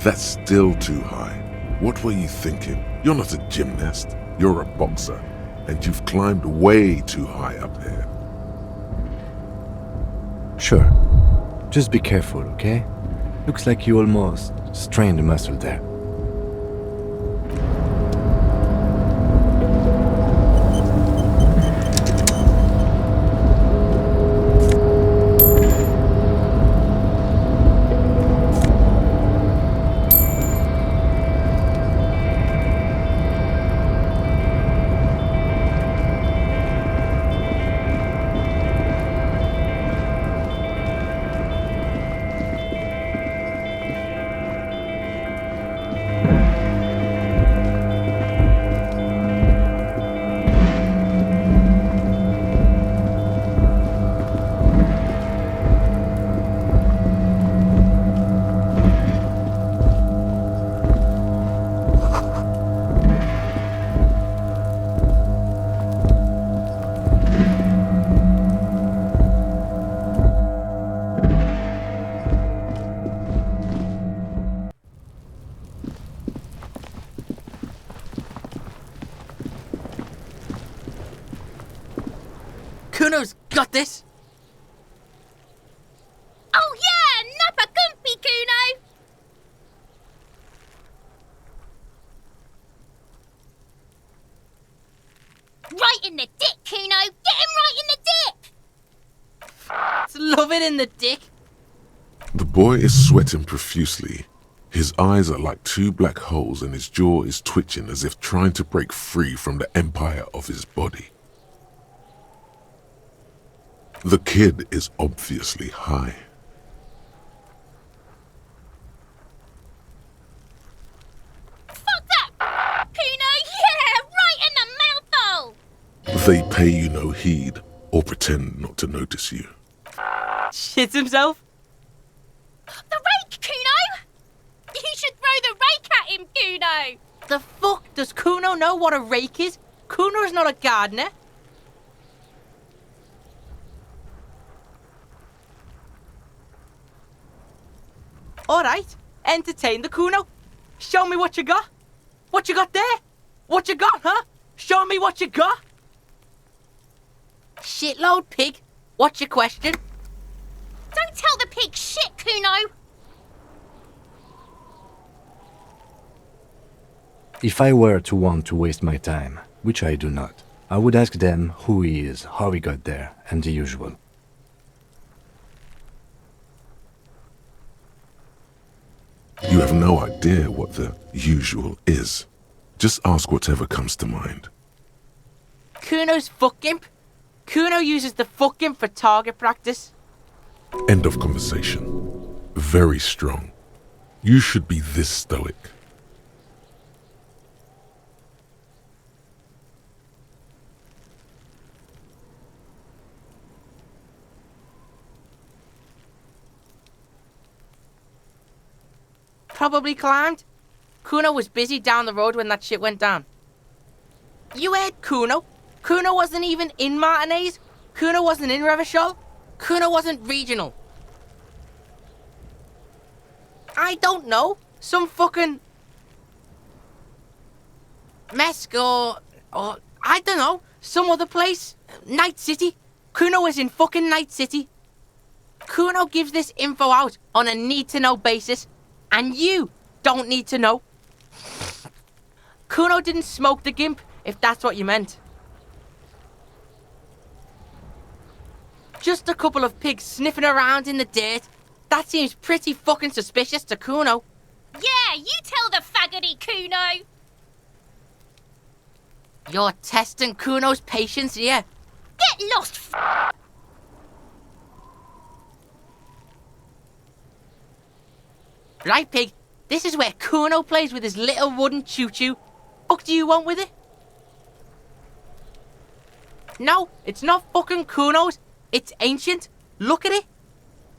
that's still too high. What were you thinking? You're not a gymnast, you're a boxer, and you've climbed way too high up here. Sure. Just be careful, okay? Looks like you almost strained a muscle there. Kuno's got this! Oh yeah, nappa gumpy, Kuno! Right in the dick, Kuno! Get him right in the dick! Love it in the dick! The boy is sweating profusely. His eyes are like two black holes and his jaw is twitching as if trying to break free from the empire of his body. The kid is obviously high. Fuck that! Kuno, yeah! Right in the mouthhole! They pay you no heed or pretend not to notice you. Shits himself? The rake, Kuno! You should throw the rake at him, Kuno! The fuck? Does Kuno know what a rake is? Kuno's not a gardener. Alright, entertain the Kuno. Show me what you got. What you got there? What you got, huh? Show me what you got. Shitload pig. What's your question? Don't tell the pig shit, Kuno! If I were to want to waste my time, which I do not, I would ask them who he is, how he got there, and the usual. You have no idea what the usual is. Just ask whatever comes to mind. Kuno's fuck imp. Kuno uses the fuck imp for target practice. End of conversation. Very strong. You should be this stoic. Probably climbed. Kuno was busy down the road when that shit went down. You heard Kuno? Kuno wasn't even in Martinez. Kuno wasn't in Revachol. Kuno wasn't regional. I don't know. Some fucking Mesk or I don't know. Some other place. Night City. Kuno was in fucking Night City. Kuno gives this info out on a need-to-know basis. And you don't need to know. Kuno didn't smoke the gimp, if that's what you meant. Just a couple of pigs sniffing around in the dirt. That seems pretty fucking suspicious to Kuno. Yeah, you tell the faggoty, Kuno! You're testing Kuno's patience here. Get lost, Right, pig. This is where Kuno plays with his little wooden choo-choo. Fuck do you want with it? No, it's not fucking Kuno's. It's ancient. Look at it.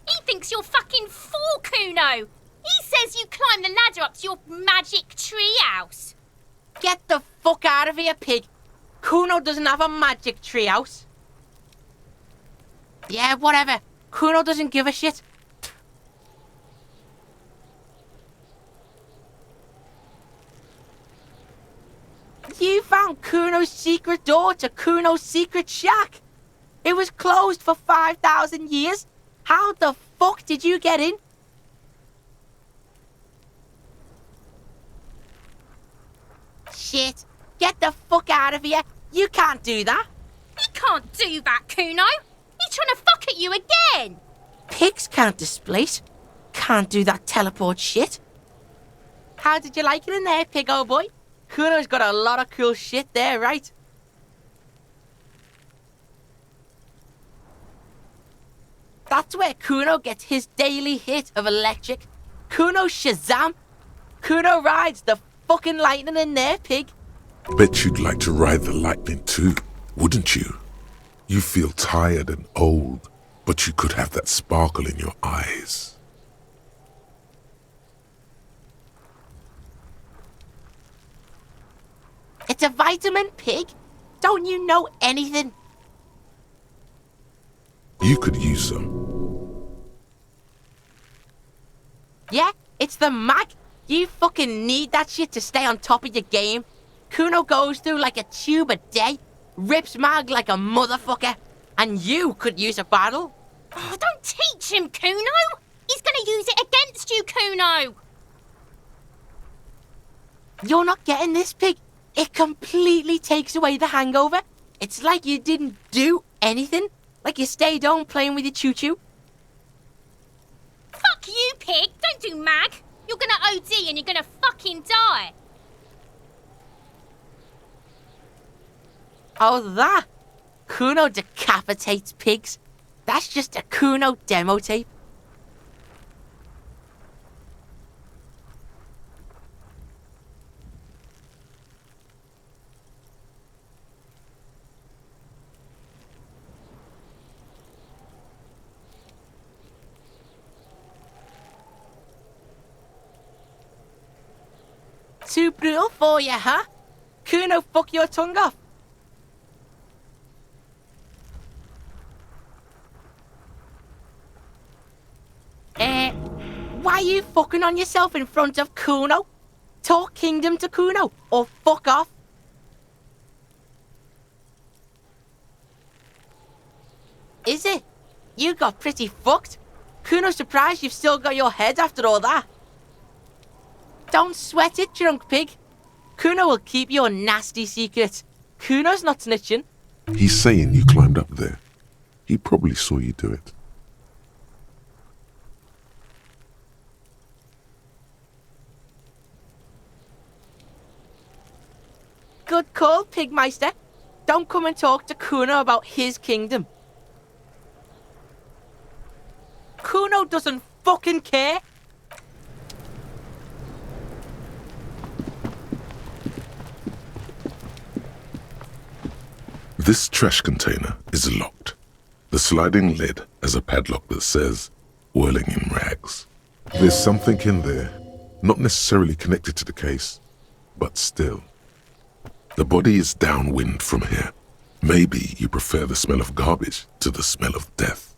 He thinks you're fucking fool, Kuno! He says you climb the ladder up to your magic tree house. Get the fuck out of here, pig. Kuno doesn't have a magic tree house. Yeah, whatever. Kuno doesn't give a shit. You found Kuno's secret door to Kuno's secret shack. It was closed for 5,000 years. How the fuck did you get in? Shit. Get the fuck out of here. You can't do that. He can't do that, Kuno. He's trying to fuck at you again. Pigs can't displace. Can't do that teleport shit. How did you like it in there, pig old boy? Kuno's got a lot of cool shit there, right? That's where Kuno gets his daily hit of electric. Kuno Shazam. Kuno rides the fucking lightning in there, pig. Bet you'd like to ride the lightning too, wouldn't you? You feel tired and old, but you could have that sparkle in your eyes. It's a vitamin, pig. Don't you know anything? You could use some. Yeah, it's the mag. You fucking need that shit to stay on top of your game. Kuno goes through like a tube a day, rips mag like a motherfucker, and you could use a battle. Oh, don't teach him, Kuno. He's gonna use it against you, Kuno. You're not getting this, pig. It completely takes away the hangover. It's like you didn't do anything. Like you stayed home playing with your choo-choo. Fuck you, pig. Don't do mag. You're gonna OD and you're gonna fucking die. Oh, that? Kuno decapitates pigs. That's just a Kuno demo tape. Too brutal for you, huh? Kuno fuck your tongue off. Why are you fucking on yourself in front of Kuno? Talk kingdom to Kuno, or fuck off. Is it? You got pretty fucked. Kuno's surprised you've still got your head after all that. Don't sweat it, drunk pig. Kuno will keep your nasty secrets. Kuno's not snitching. He's saying you climbed up there. He probably saw you do it. Good call, Pigmeister. Don't come and talk to Kuno about his kingdom. Kuno doesn't fucking care. This trash container is locked. The sliding lid has a padlock that says, whirling in rags. There's something in there, not necessarily connected to the case, but still. The body is downwind from here. Maybe you prefer the smell of garbage to the smell of death.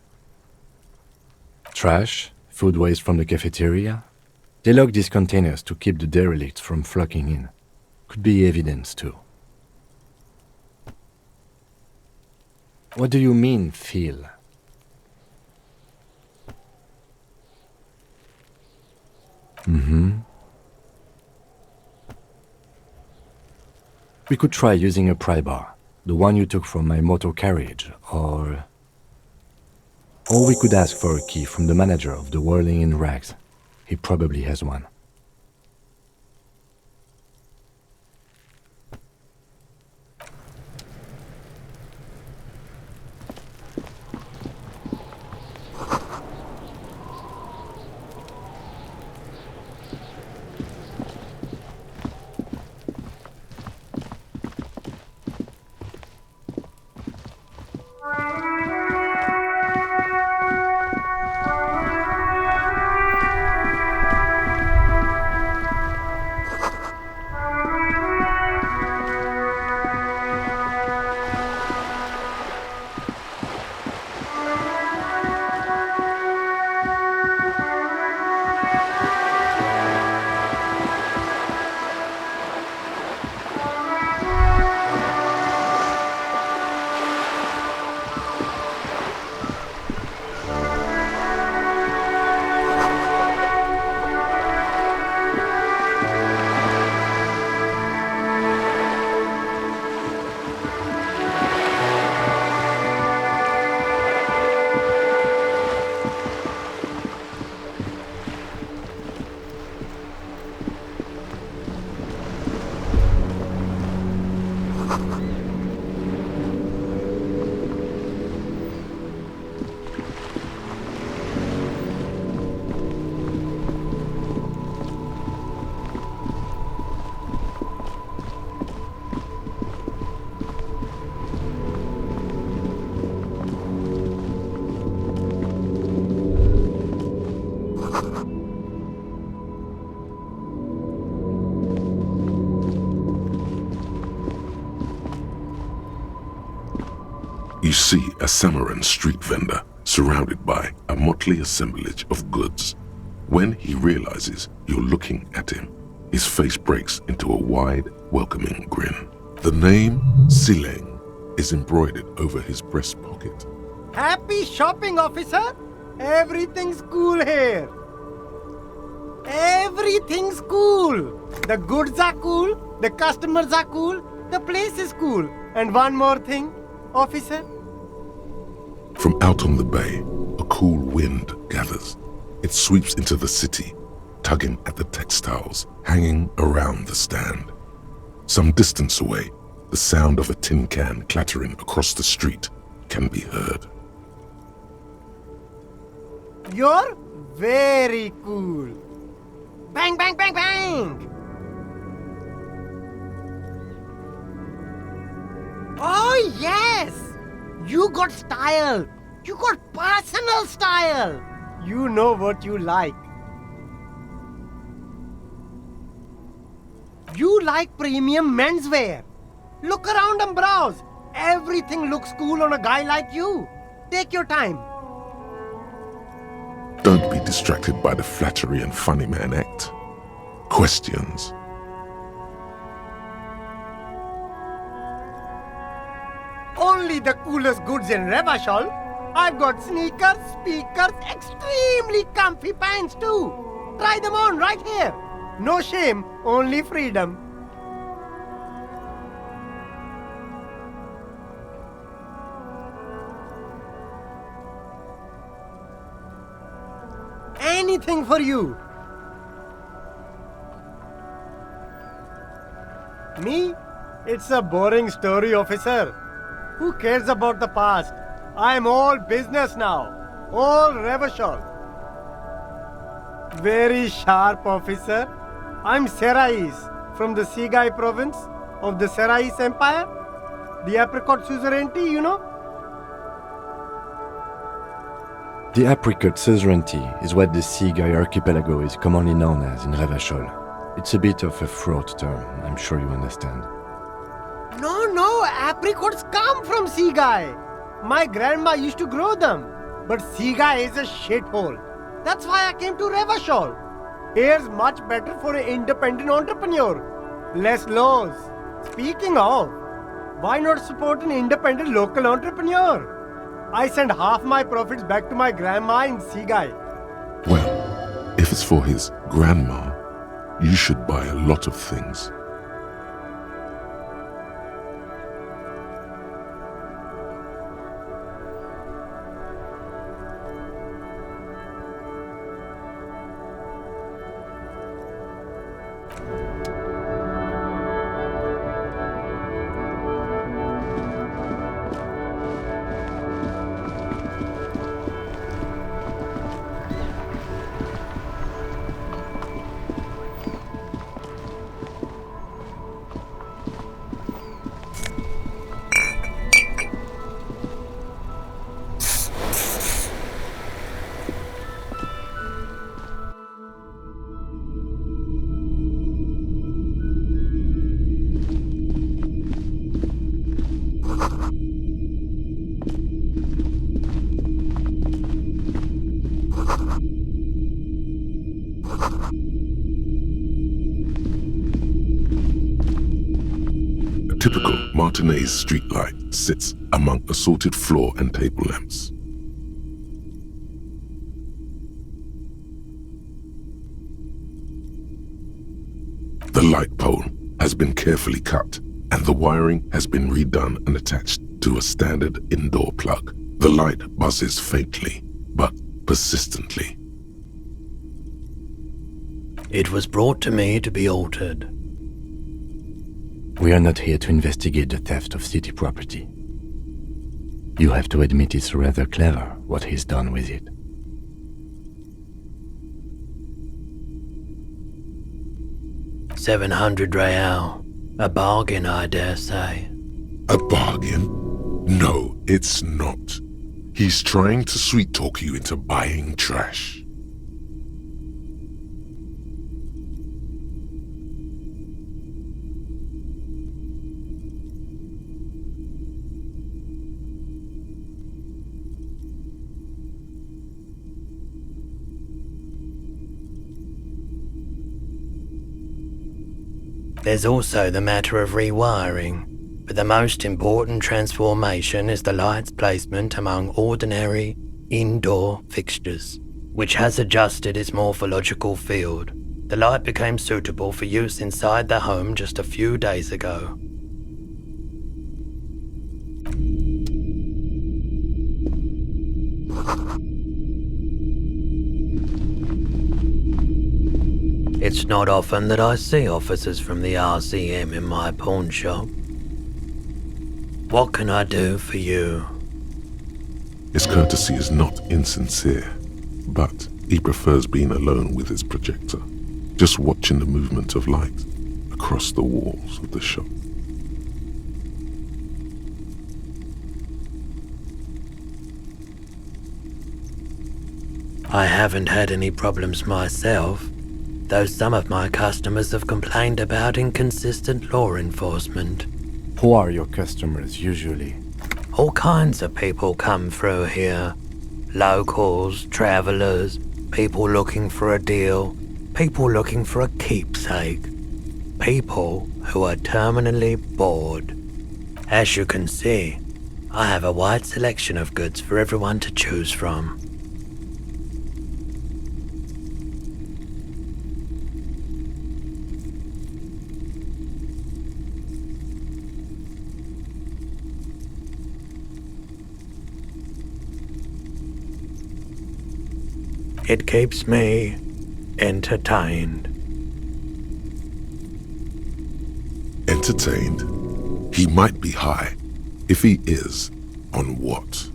Trash, food waste from the cafeteria. They lock these containers to keep the derelicts from flocking in. Could be evidence too. What do you mean, feel? We could try using a pry bar, the one you took from my motor carriage, or we could ask for a key from the manager of the Whirling in Rags. He probably has one. see a Samaran street vendor surrounded by a motley assemblage of goods. When he realizes you're looking at him, his face breaks into a wide, welcoming grin. The name Sileng is embroidered over his breast pocket. Happy shopping, officer! Everything's cool here. Everything's cool. The goods are cool, the customers are cool, the place is cool. And one more thing, officer. From out on the bay, a cool wind gathers. It sweeps into the city, tugging at the textiles hanging around the stand. Some distance away, the sound of a tin can clattering across the street can be heard. You're very cool. Bang, bang, bang, bang! Oh, yes! You got style. You got personal style. You know what you like. You like premium menswear. Look around and browse. Everything looks cool on a guy like you. Take your time. Don't be distracted by the flattery and funny man act. Questions. Only the coolest goods in Revachol. I've got sneakers, speakers, extremely comfy pants too. Try them on right here. No shame, only freedom. Anything for you. Me? It's a boring story, officer. Who cares about the past? I'm all business now. All Revachol. Very sharp, officer. I'm Serais from the Sigai province of the Serais Empire. The apricot suzerainty, you know? The apricot suzerainty is what the Sigai archipelago is commonly known as in Revachol. It's a bit of a fraught term, I'm sure you understand. No, apricots come from Sigai. My grandma used to grow them. But Sigai is a shithole. That's why I came to Revachol. Here's much better for an independent entrepreneur. Less laws. Speaking of, why not support an independent local entrepreneur? I send half my profits back to my grandma in Sigai. Well, if it's for his grandma, you should buy a lot of things. A typical Martinez streetlight sits among assorted floor and table lamps. The light pole has been carefully cut, and the wiring has been redone and attached to a standard indoor plug. The light buzzes faintly, but persistently. It was brought to me to be altered. We are not here to investigate the theft of city property. You have to admit it's rather clever what he's done with it. $700 real. A bargain, I dare say. A bargain? No, it's not. He's trying to sweet-talk you into buying trash. There's also the matter of rewiring, but the most important transformation is the light's placement among ordinary indoor fixtures, which has adjusted its morphological field. The light became suitable for use inside the home just a few days ago. It's not often that I see officers from the RCM in my pawn shop. What can I do for you? His courtesy is not insincere, but he prefers being alone with his projector, just watching the movement of light across the walls of the shop. I haven't had any problems myself, though some of my customers have complained about inconsistent law enforcement. Who are your customers usually? All kinds of people come through here. Locals, travelers, people looking for a deal, people looking for a keepsake, people who are terminally bored. As you can see, I have a wide selection of goods for everyone to choose from. It keeps me entertained. Entertained? He might be high. If he is, on what?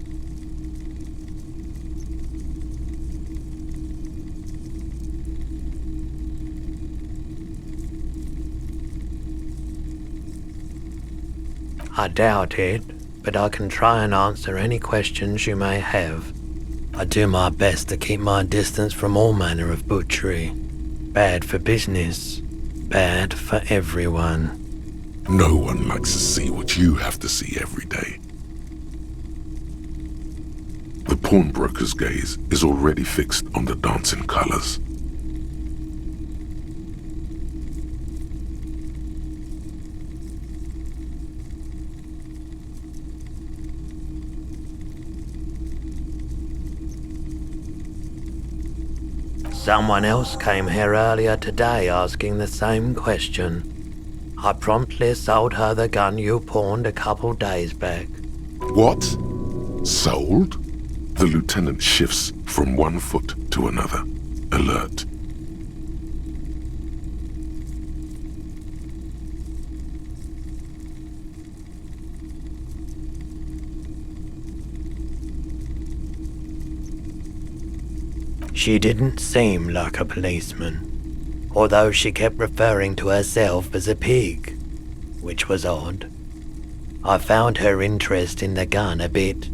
I doubt it, but I can try and answer any questions you may have. I do my best to keep my distance from all manner of butchery. Bad for business, bad for everyone. No one likes to see what you have to see every day. The pawnbroker's gaze is already fixed on the dancing colors. Someone else came here earlier today asking the same question. I promptly sold her the gun you pawned a couple days back. What? Sold? The lieutenant shifts from one foot to another, alert. She didn't seem like a policeman, although she kept referring to herself as a pig, which was odd. I found her interest in the gun a bit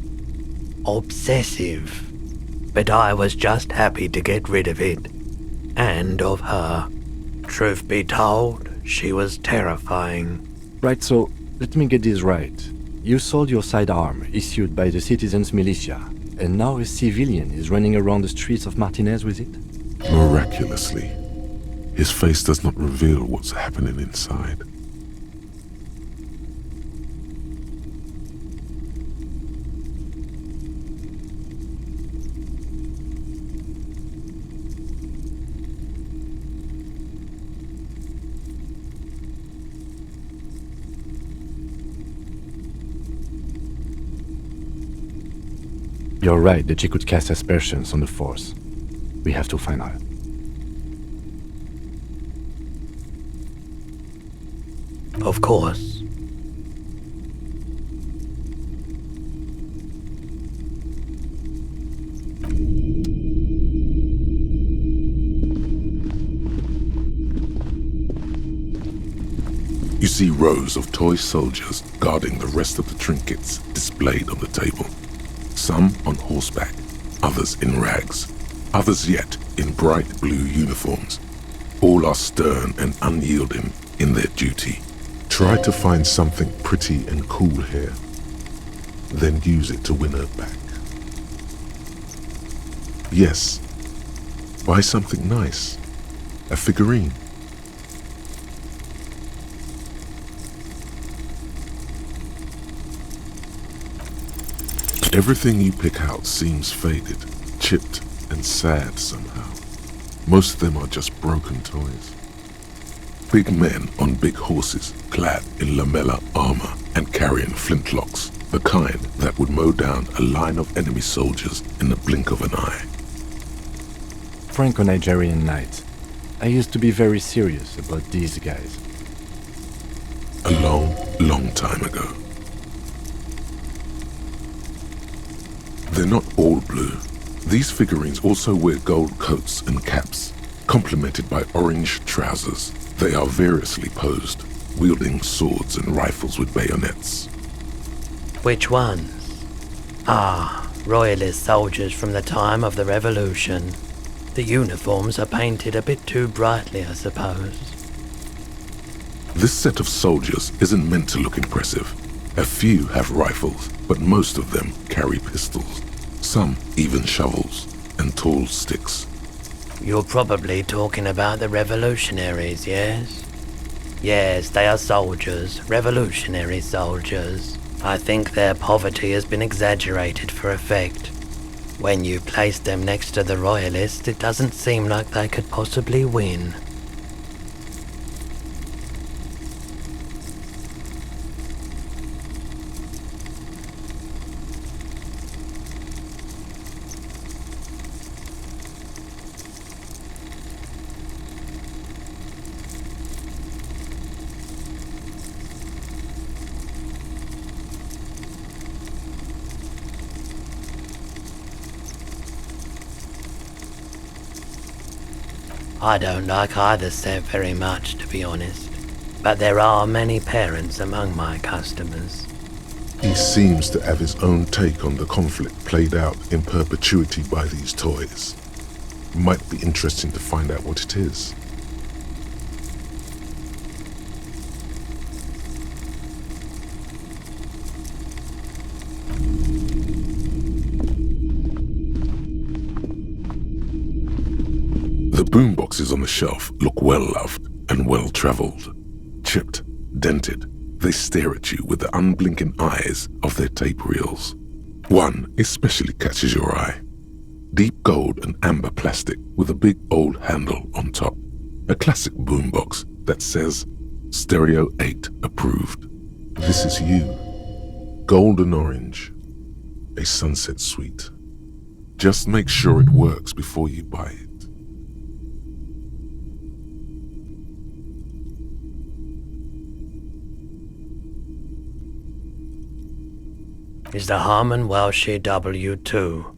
obsessive, but I was just happy to get rid of it, and of her. Truth be told, she was terrifying. Right, so let me get this right. You sold your sidearm, issued by the citizens' militia, and now a civilian is running around the streets of Martinez with it? Miraculously, his face does not reveal what's happening inside. You're right that she could cast aspersions on the Force. We have to find out. Of course. You see rows of toy soldiers guarding the rest of the trinkets displayed on the table. Some on horseback, others in rags, others yet in bright blue uniforms. All are stern and unyielding in their duty. Try to find something pretty and cool here, then use it to win her back. Yes, buy something nice, a figurine. Everything you pick out seems faded, chipped, and sad somehow. Most of them are just broken toys. Big men on big horses, clad in lamella armor and carrying flintlocks, the kind that would mow down a line of enemy soldiers in the blink of an eye. Franco-Nigerian knights. I used to be very serious about these guys. A long, long time ago. They're not all blue. These figurines also wear gold coats and caps, complemented by orange trousers. They are variously posed, wielding swords and rifles with bayonets. Which ones? Ah, royalist soldiers from the time of the Revolution. The uniforms are painted a bit too brightly, I suppose. This set of soldiers isn't meant to look impressive. A few have rifles, but most of them carry pistols. Some even shovels and tall sticks. You're probably talking about the revolutionaries, yes? Yes, they are soldiers, revolutionary soldiers. I think their poverty has been exaggerated for effect. When you place them next to the royalists, it doesn't seem like they could possibly win. I don't like either set very much, to be honest. But there are many parents among my customers. He seems to have his own take on the conflict played out in perpetuity by these toys. Might be interesting to find out what it is. The boomboxes on the shelf look well-loved and well-traveled. Chipped, dented, they stare at you with the unblinking eyes of their tape reels. One especially catches your eye. Deep gold and amber plastic with a big old handle on top. A classic boombox that says, Stereo 8 approved. This is you. Golden orange. A sunset suite. Just make sure it works before you buy it. Is the Harman Welsh W2,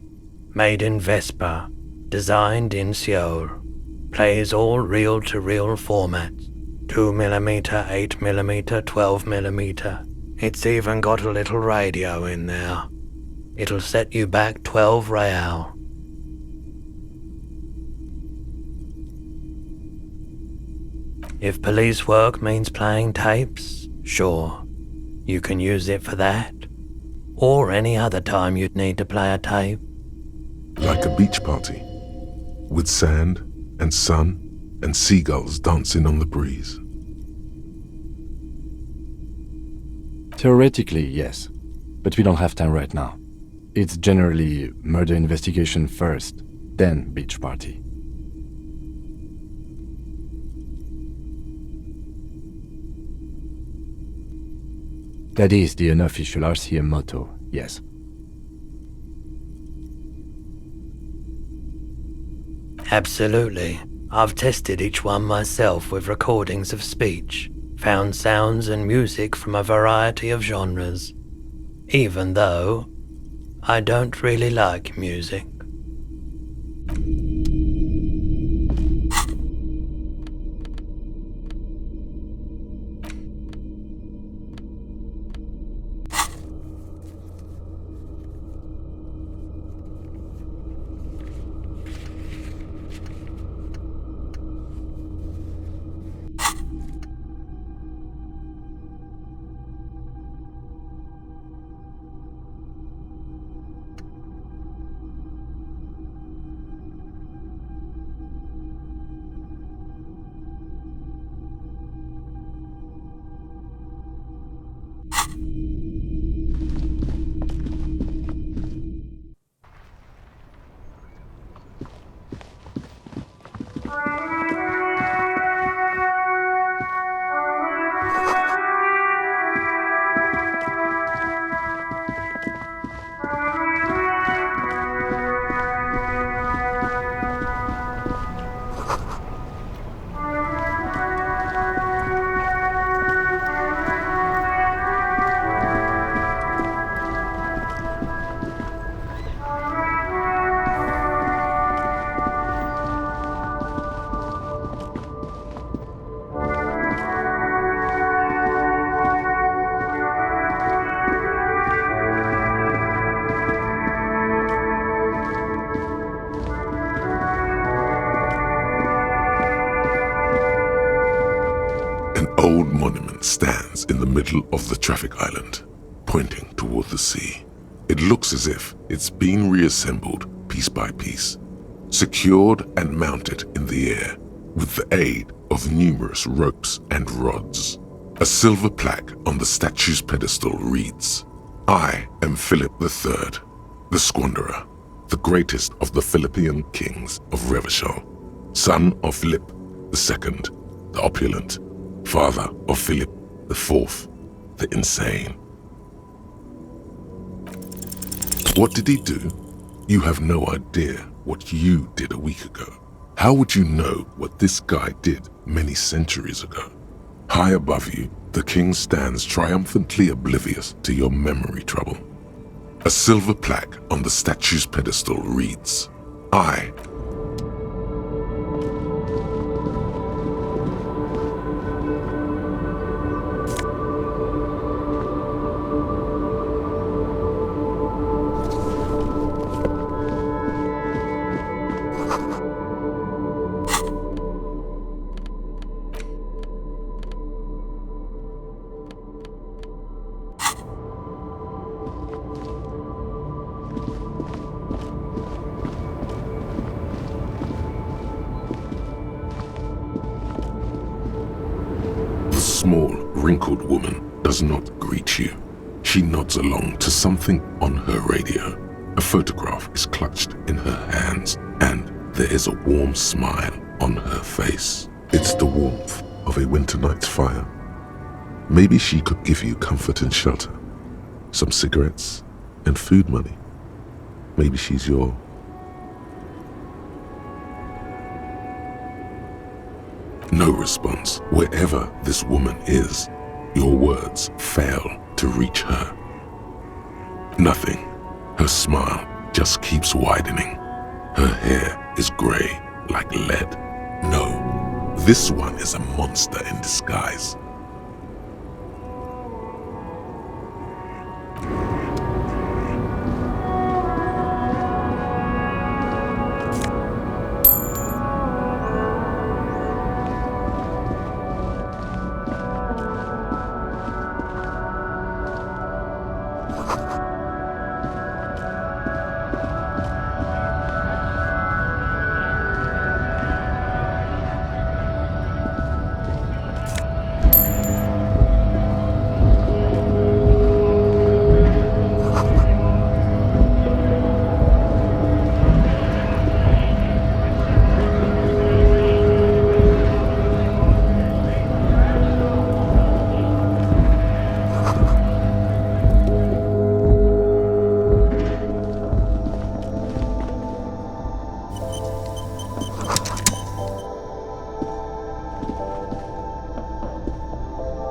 made in Vespa, designed in Seoul, plays all reel-to-reel formats, 2mm, 8mm, 12mm. It's even got a little radio in there. It'll set you back 12 real. If police work means playing tapes, sure, you can use it for that. Or any other time you'd need to play a tape. Like a beach party, with sand and sun and seagulls dancing on the breeze. Theoretically, yes, but we don't have time right now. It's generally murder investigation first, then beach party. That is the unofficial RCM motto, yes. Absolutely. I've tested each one myself with recordings of speech, found sounds and music from a variety of genres. Even though I don't really like music. old monument stands in the middle of the traffic island, pointing toward the sea. It looks as if it's been reassembled piece by piece, secured and mounted in the air with the aid of numerous ropes and rods. A silver plaque on the statue's pedestal reads, "I am Philip III, the Squanderer, the greatest of the Philippian kings of Revachol, son of Philip II, the opulent, father of Philip IV, the insane." What did he do? You have no idea what you did a week ago. How would you know what this guy did many centuries ago? High above you, the king stands triumphantly oblivious to your memory trouble. A silver plaque on the statue's pedestal reads, "I The small, wrinkled woman does not greet you. She nods along to something on her radio. A photograph is clutched in her hands, and there is a warm smile on her face. It's the warmth of a winter night's fire. Maybe she could give you comfort and shelter, some cigarettes and food money. Maybe she's your... No response. Wherever this woman is, your words fail to reach her. Nothing. Her smile just keeps widening. Her hair is gray like lead. No, this one is a monster in disguise.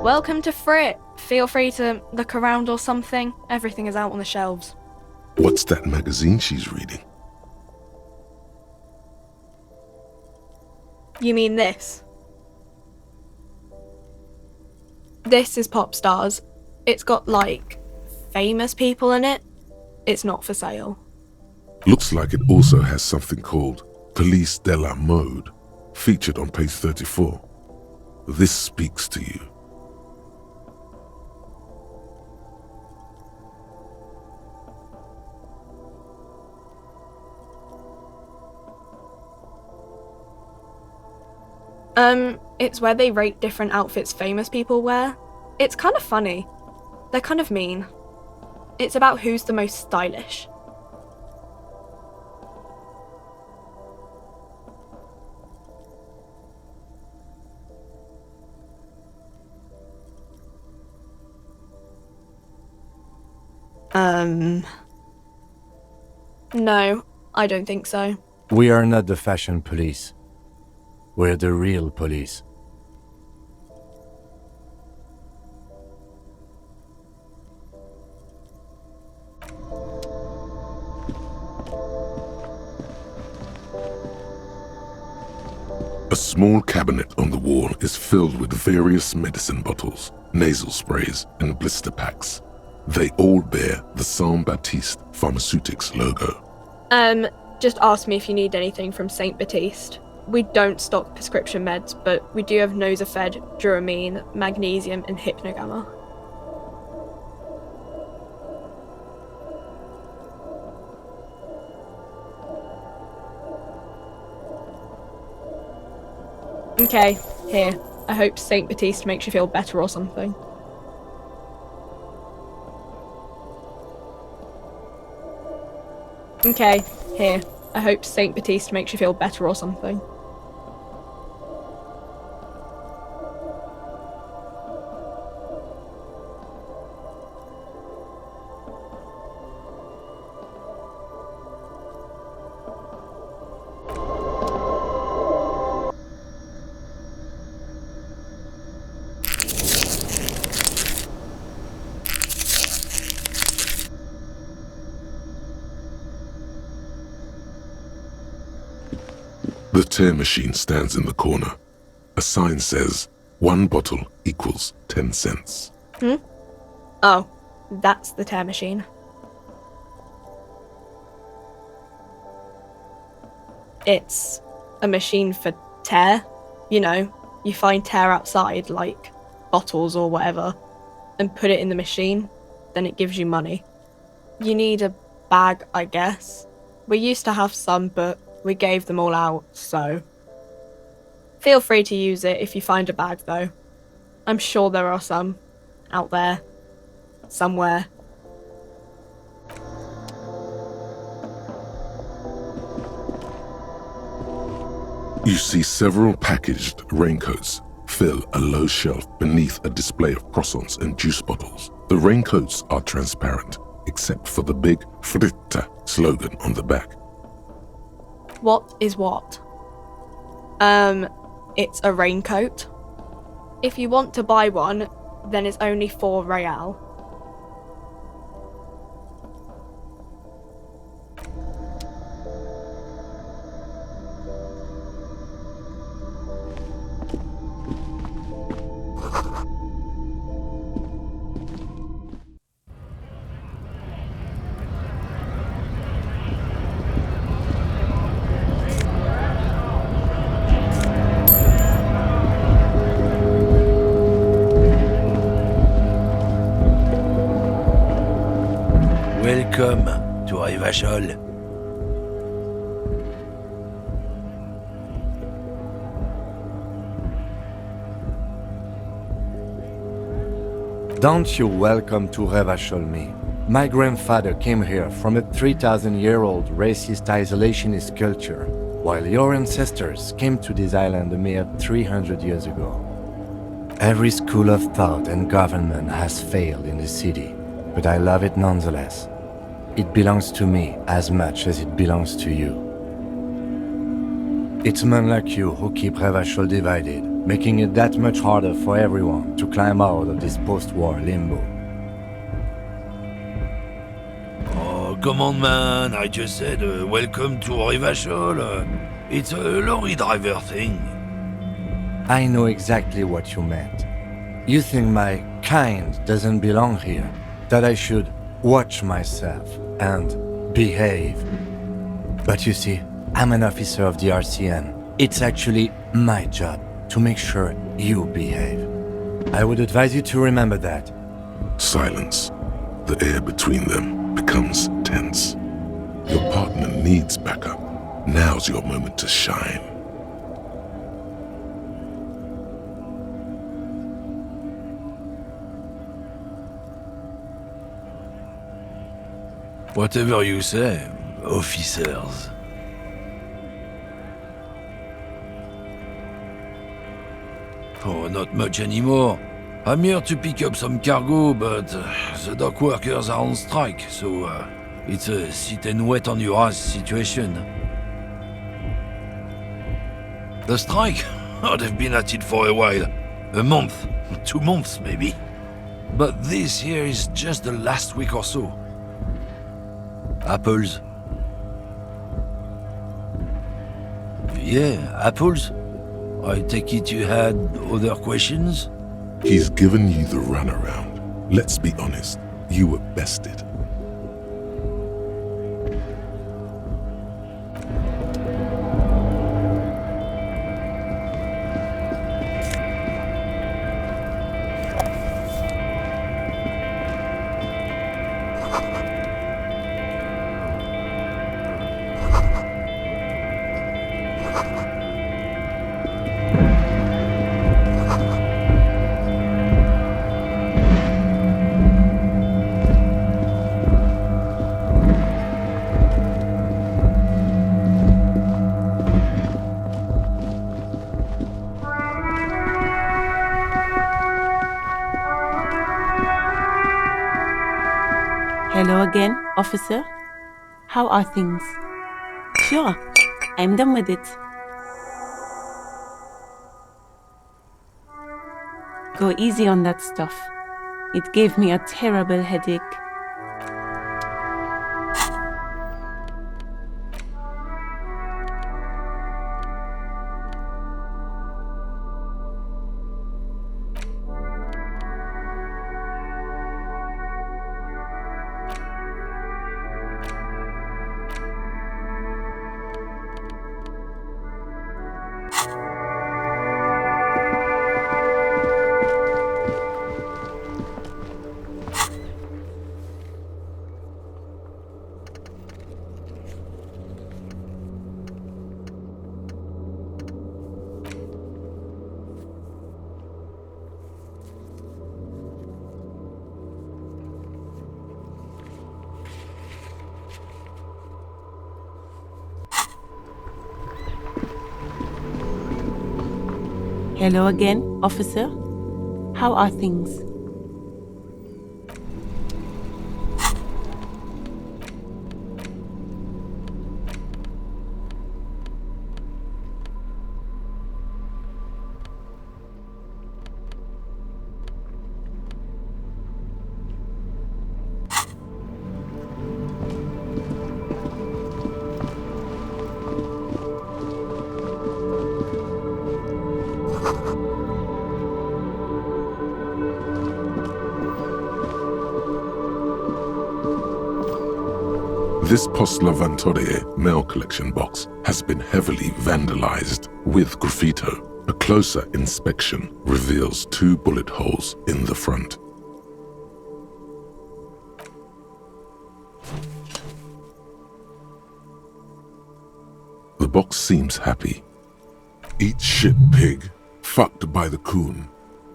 Welcome to Frit. Feel free to look around or something. Everything is out on the shelves. What's that magazine she's reading? You mean this? This is Pop Stars. It's got, like, famous people in it. It's not for sale. Looks like it also has something called Police de la Mode, featured on page 34. This speaks to you. It's where they rate different outfits famous people wear. It's kind of funny. They're kind of mean. It's about who's the most stylish. No, I don't think so. We are not the fashion police. We're the real police. A small cabinet on the wall is filled with various medicine bottles, nasal sprays, and blister packs. They all bear the Saint Baptiste Pharmaceutics logo. Just ask me if you need anything from Saint Baptiste. We don't stock prescription meds, but we do have Nosafed, Duramine, magnesium, and Hypnogamma. Okay, here. I hope Saint Baptiste makes you feel better or something. Okay, here. I hope Saint Baptiste makes you feel better or something. The tear machine stands in the corner. A sign says, 1 bottle equals 10 cents. Oh, that's the tear machine. It's a machine for tear. You know, you find tear outside, like bottles or whatever, and put it in the machine, then it gives you money. You need a bag, I guess. We used to have some, but we gave them all out, so... Feel free to use it if you find a bag, though. I'm sure there are some out there. Somewhere. You see several packaged raincoats fill a low shelf beneath a display of croissants and juice bottles. The raincoats are transparent, except for the big Fritta slogan on the back. What is what? It's a raincoat. If you want to buy one, then it's only 4 real. Welcome to Revachol. Don't you welcome to Revachol me. My grandfather came here from a 3,000-year-old racist isolationist culture, while your ancestors came to this island a mere 300 years ago. Every school of thought and government has failed in the city, but I love it nonetheless. It belongs to me as much as it belongs to you. It's men like you who keep Revachol divided, making it that much harder for everyone to climb out of this post-war limbo. Oh, come on, man. I just said welcome to Revachol. It's a lorry driver thing. I know exactly what you meant. You think my kind doesn't belong here, that I should watch myself and behave. But you see, I'm an officer of the RCM. It's actually my job to make sure you behave. I would advise you to remember that. Silence. The air between them becomes tense. Your partner needs backup. Now's your moment to shine. Whatever you say, officers. Oh, not much anymore. I'm here to pick up some cargo, but the dock workers are on strike, so it's a sit and wait on your ass situation. The strike? Oh, they've been at it for a while. A month, 2 months maybe. But this here is just the last week or so. Apples. Yeah, apples. I take it you had other questions? He's given you the runaround. Let's be honest, you were bested. Hello again, officer. How are things? Sure, I'm done with it. Go easy on that stuff. It gave me a terrible headache. Hello again, officer. How are things? This Postlavantore mail collection box has been heavily vandalized with graffito. A closer inspection reveals 2 bullet holes in the front. The box seems happy. Eat shit pig, fucked by the coon,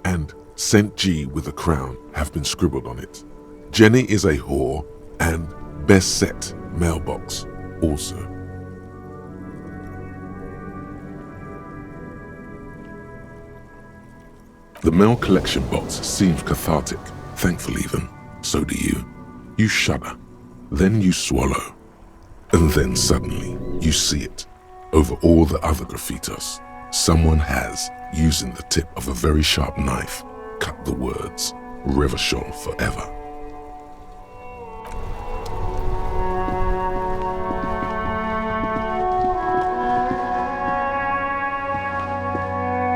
and St. G with a crown have been scribbled on it. Jenny is a whore, and best set mailbox also. The mail collection box seems cathartic, thankful even. So do you. You shudder, then you swallow, and then suddenly you see it. Over all the other graffitos, someone has, using the tip of a very sharp knife, cut the words, Revachol forever.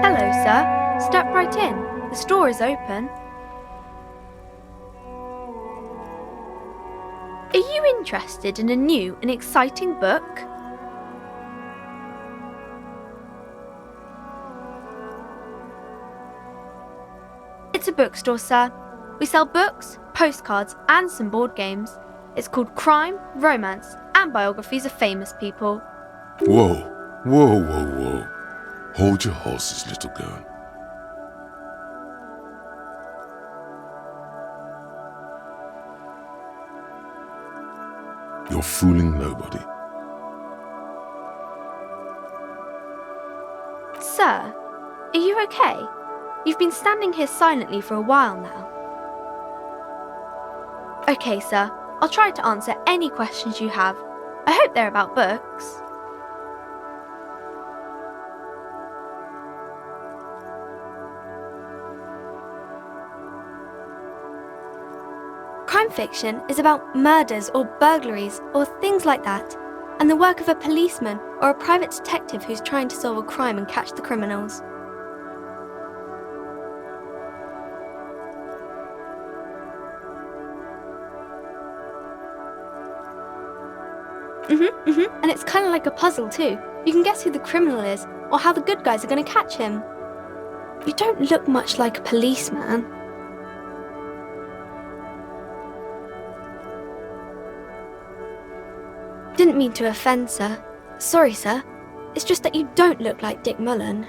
Hello, sir. Step right in. The store is open. Are you interested in a new and exciting book? It's a bookstore, sir. We sell books, postcards, and some board games. It's called Crime, Romance, and Biographies of Famous People. Whoa, whoa, whoa, whoa. Hold your horses, little girl. You're fooling nobody. Sir, are you okay? You've been standing here silently for a while now. Okay, sir. I'll try to answer any questions you have. I hope they're about books. Crime fiction is about murders or burglaries or things like that, and the work of a policeman or a private detective who's trying to solve a crime and catch the criminals. And it's kind of like a puzzle too. You can guess who the criminal is or how the good guys are going to catch him. You don't look much like a policeman. Didn't mean to offend, sir. Sorry, sir. It's just that you don't look like Dick Mullen.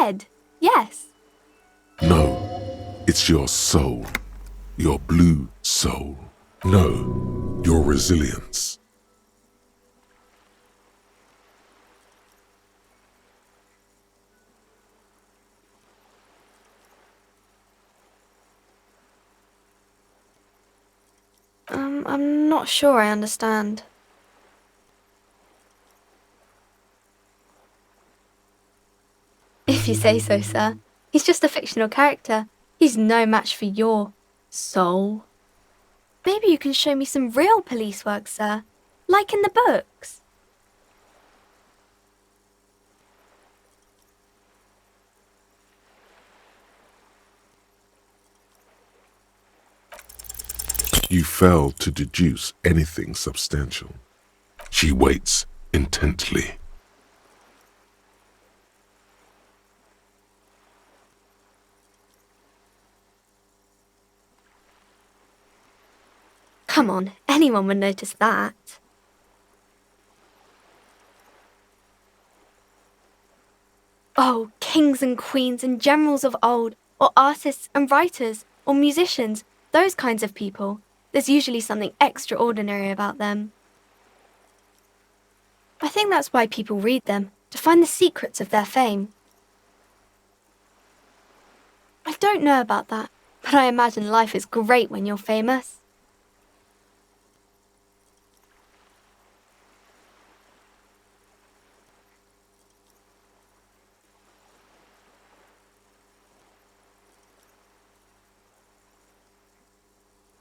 head, yes. No, it's your soul. Your blue soul. No, your resilience. I'm not sure I understand. If you say so, sir. He's just a fictional character. He's no match for your soul. Maybe you can show me some real police work, sir. Like in the books. You fail to deduce anything substantial. She waits intently. Come on, anyone would notice that. Oh, kings and queens and generals of old, or artists and writers, or musicians, those kinds of people. There's usually something extraordinary about them. I think that's why people read them, to find the secrets of their fame. I don't know about that, but I imagine life is great when you're famous.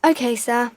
Okay, sir.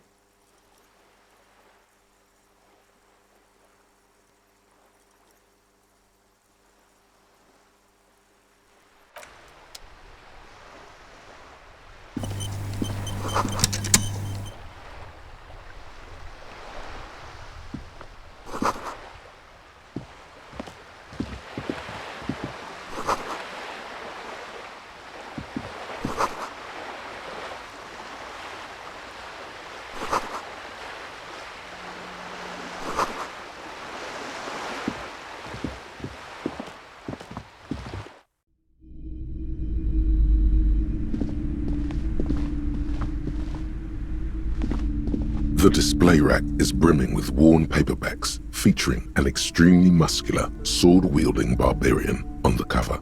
The display rack is brimming with worn paperbacks featuring an extremely muscular, sword-wielding barbarian on the cover.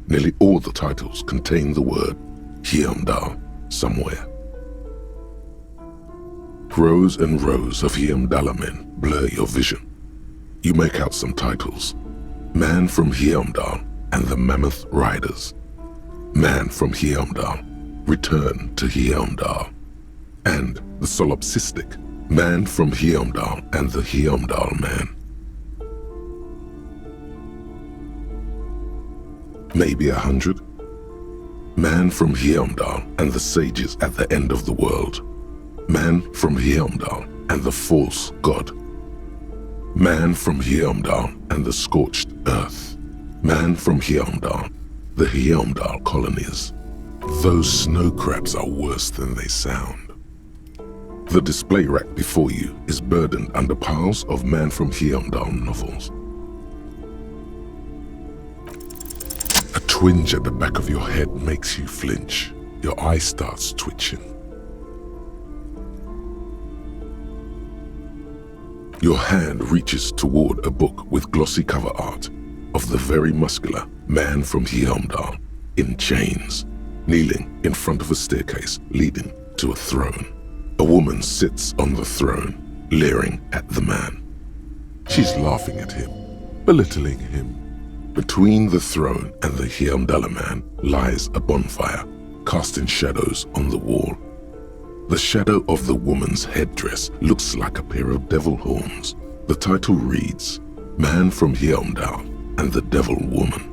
Nearly all the titles contain the word Heimdall somewhere. Rows and rows of Heimdall men blur your vision. You make out some titles. Man from Heimdall and the Mammoth Riders. Man from Heimdall, Return to Heimdall. And the solipsistic Man from Heimdall and the Heimdall Man. Maybe 100. Man from Heimdall and the sages at the end of the world. Man from Heimdall and the false god. Man from Heimdall and the scorched earth. Man from Heimdall, the Heimdall colonies. Those snow crabs are worse than they sound. The display rack before you is burdened under piles of Man from Heimdall novels. A twinge at the back of your head makes you flinch. Your eye starts twitching. Your hand reaches toward a book with glossy cover art of the very muscular Man from Heimdall in chains, kneeling in front of a staircase leading to a throne. A woman sits on the throne, leering at the man. She's laughing at him, belittling him. Between the throne and the Heimdall man lies a bonfire, casting shadows on the wall. The shadow of the woman's headdress looks like a pair of devil horns. The title reads, Man from Heimdall and the Devil Woman.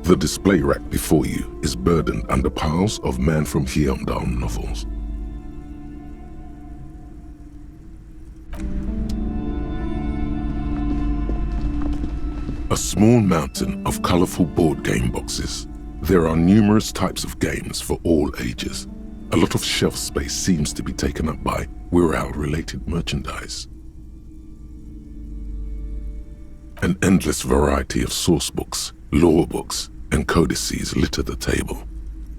The display rack before you is burdened under piles of Man from Heimdall novels. A small mountain of colorful board game boxes. There are numerous types of games for all ages. A lot of shelf space seems to be taken up by Wirral-related merchandise. An endless variety of source books, law books, and codices litter the table.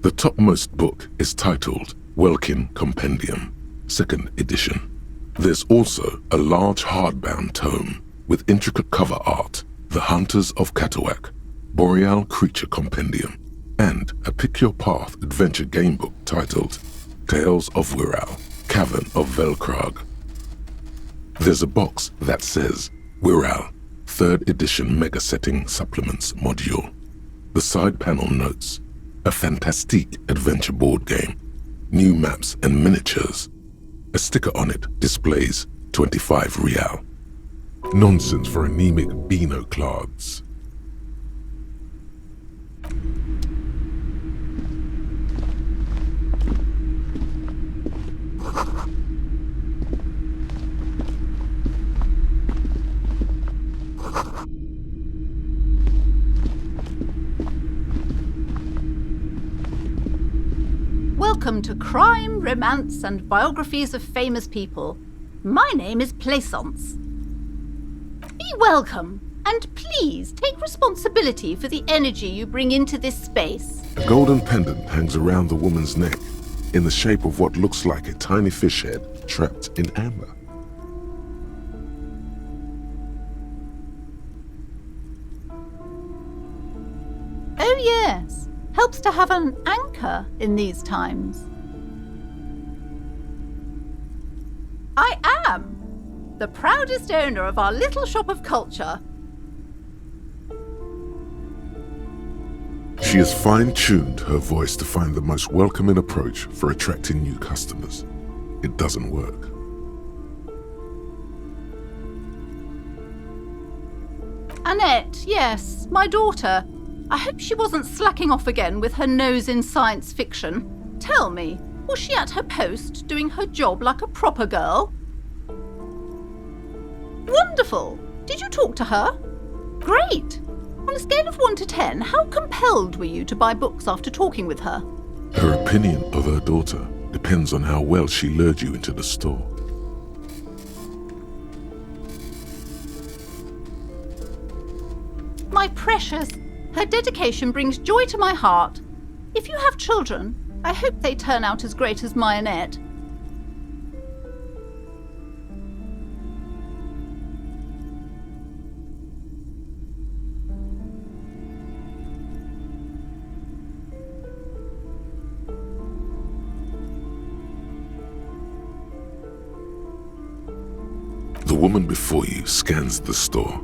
The topmost book is titled Welkin Compendium, 2nd edition. There's also a large hardbound tome with intricate cover art, The Hunters of Katawak, Boreal Creature Compendium, and a pick-your-path adventure gamebook titled Tales of Wirral, Cavern of Velkrag. There's a box that says Wirral, 3rd edition Mega Setting Supplements Module. The side panel notes, a fantastique adventure board game, new maps and miniatures. A sticker on it displays 25 real. Nonsense for anemic Beano-clads. Welcome to Crime, Romance, and Biographies of Famous People. My name is Plaisance. Be welcome, and please take responsibility for the energy you bring into this space. A golden pendant hangs around the woman's neck in the shape of what looks like a tiny fish head trapped in amber. Oh yes, helps to have an anchor in these times. I am the proudest owner of our little shop of culture. She has fine-tuned her voice to find the most welcoming approach for attracting new customers. It doesn't work. Annette, yes, my daughter. I hope she wasn't slacking off again with her nose in science fiction. Tell me, was she at her post doing her job like a proper girl? Wonderful! Did you talk to her? Great! On a scale of 1 to 10, how compelled were you to buy books after talking with her? Her opinion of her daughter depends on how well she lured you into the store. My precious, her dedication brings joy to my heart. If you have children, I hope they turn out as great as my Annette. The woman before you scans the store,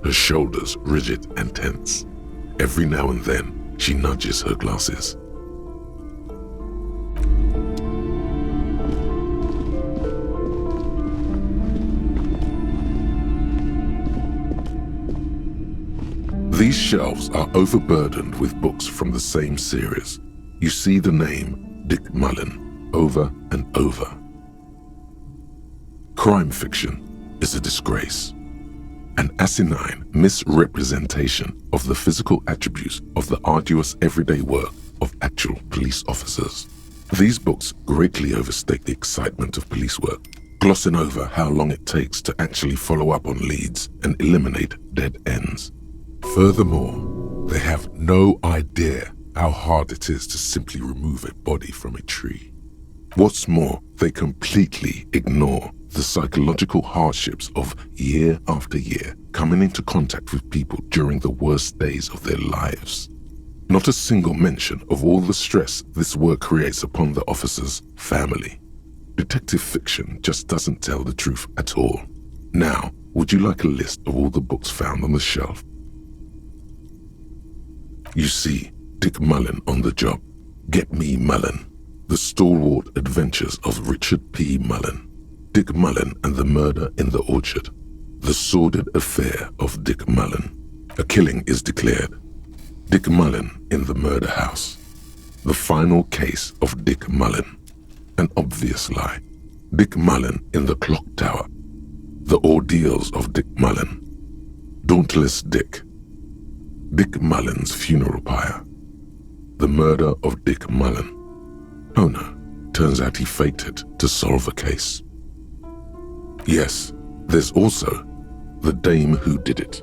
her shoulders rigid and tense. Every now and then, she nudges her glasses. These shelves are overburdened with books from the same series. You see the name Dick Mullen over and over. Crime fiction is a disgrace, an asinine misrepresentation of the physical attributes of the arduous everyday work of actual police officers. These books greatly overstate the excitement of police work, glossing over how long it takes to actually follow up on leads and eliminate dead ends. Furthermore, they have no idea how hard it is to simply remove a body from a tree. What's more, they completely ignore the psychological hardships of year after year coming into contact with people during the worst days of their lives. Not a single mention of all the stress this work creates upon the officer's family. Detective fiction just doesn't tell the truth at all. Now, would you like a list of all the books found on the shelf? You see Dick Mullen on the job. Get Me Mullen. The Stalwart Adventures of Richard P. Mullen. Dick Mullen and the Murder in the Orchard. The Sordid Affair of Dick Mullen. A killing is declared. Dick Mullen in the Murder House. The Final Case of Dick Mullen. An obvious lie. Dick Mullen in the Clock Tower. The Ordeals of Dick Mullen. Dauntless Dick. Dick Mullen's Funeral Pyre. The Murder of Dick Mullen. Oh no, turns out he faked it to solve a case. Yes, there's also The Dame Who Did It.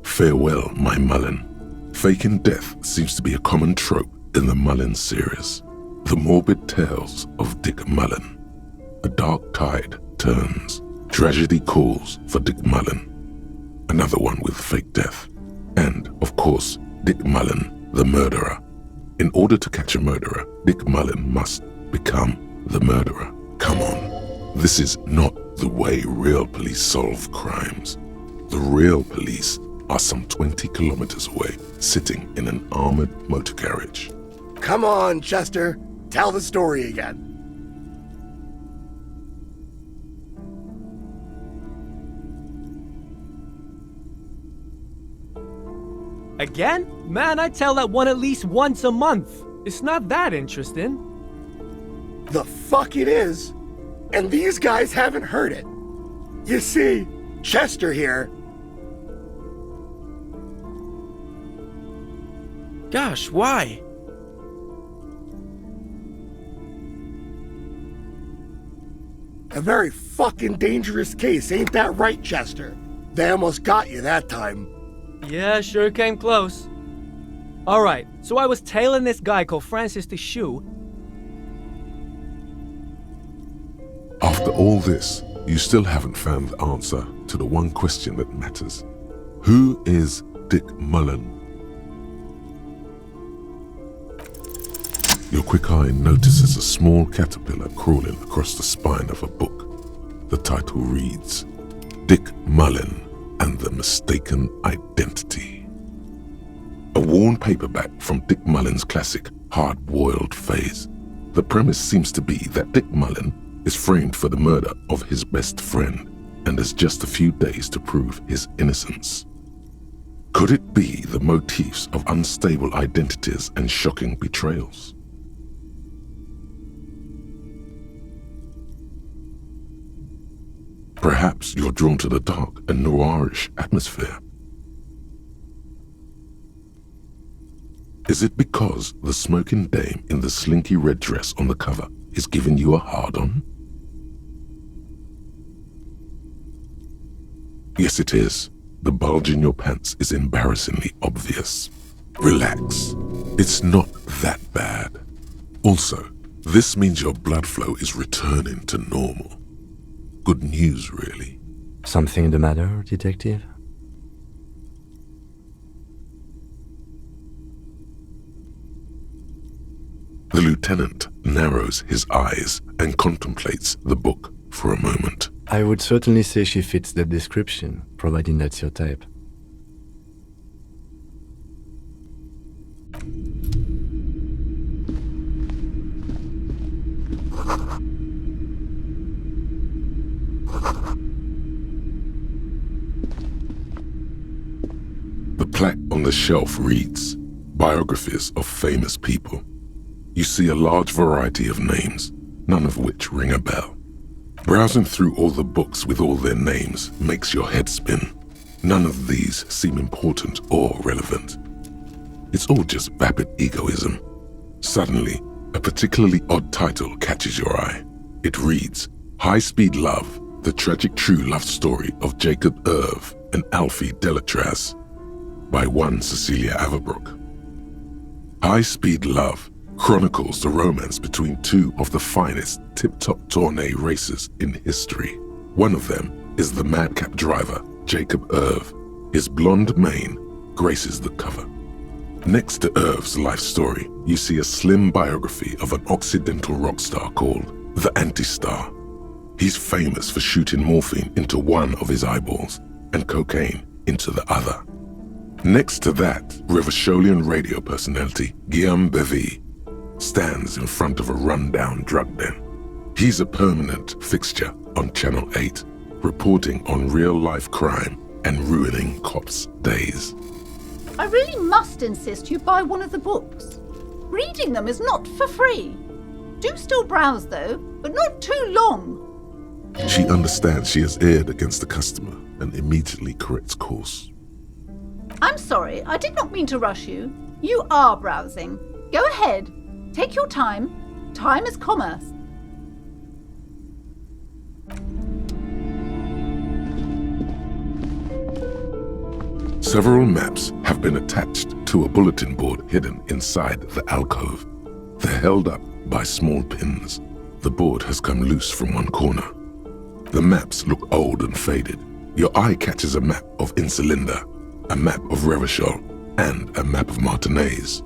Farewell, my Mullen. Faking death seems to be a common trope in the Mullen series. The morbid tales of Dick Mullen. A dark tide turns. Tragedy calls for Dick Mullen. Another one with fake death. And, of course, Dick Mullen, the murderer. In order to catch a murderer, Dick Mullen must become the murderer. Come on. This is not the way real police solve crimes. The real police are some 20 kilometers away, sitting in an armored motor carriage. Come on, Chester. Tell the story again. Again? Man, I tell that one at least once a month. It's not that interesting. The fuck it is. And these guys haven't heard it. You see, Chester here. Gosh, why? A very fucking dangerous case, ain't that right, Chester? They almost got you that time. Yeah, sure came close. Alright, so I was tailing this guy called Francis the Shoe. After all this, you still haven't found the answer to the one question that matters. Who is Dick Mullen? Your quick eye notices a small caterpillar crawling across the spine of a book. The title reads, Dick Mullen and the Mistaken Identity. A worn paperback from Dick Mullen's classic Hard-Boiled Phase. The premise seems to be that Dick Mullen is framed for the murder of his best friend and has just a few days to prove his innocence. Could it be the motifs of unstable identities and shocking betrayals? Perhaps you're drawn to the dark and noirish atmosphere. Is it because the smoking dame in the slinky red dress on the cover is giving you a hard-on? Yes, it is. The bulge in your pants is embarrassingly obvious. Relax. It's not that bad. Also, this means your blood flow is returning to normal. Good news, really. Something the matter, detective? The lieutenant narrows his eyes and contemplates the book for a moment. I would certainly say she fits that description, providing that's your type. The plaque on the shelf reads, Biographies of Famous People. You see a large variety of names, none of which ring a bell. Browsing through all the books with all their names makes your head spin. None of these seem important or relevant. It's all just vapid egoism. Suddenly, a particularly odd title catches your eye. It reads, High Speed Love, the tragic true love story of Jacob Irv and Alfie Delatraz, by one Cecilia Averbrook. High Speed Love chronicles the romance between two of the finest tip-top tourney racers in history. One of them is the madcap driver, Jacob Irv. His blonde mane graces the cover. Next to Irv's life story, you see a slim biography of an Occidental rock star called the Anti-Star. He's famous for shooting morphine into one of his eyeballs and cocaine into the other. Next to that, Revacholian radio personality Guillaume Bevy stands in front of a rundown drug den. He's a permanent fixture on Channel 8, reporting on real-life crime and ruining cops' days. I really must insist you buy one of the books. Reading them is not for free. Do still browse though, but not too long. She understands she has erred against the customer and immediately corrects course. I'm sorry, I did not mean to rush you. You are browsing. Go ahead. Take your time. Time is commerce. Several maps have been attached to a bulletin board hidden inside the alcove. They're held up by small pins. The board has come loose from one corner. The maps look old and faded. Your eye catches a map of Insulinda, a map of Revachol, and a map of Martinaise.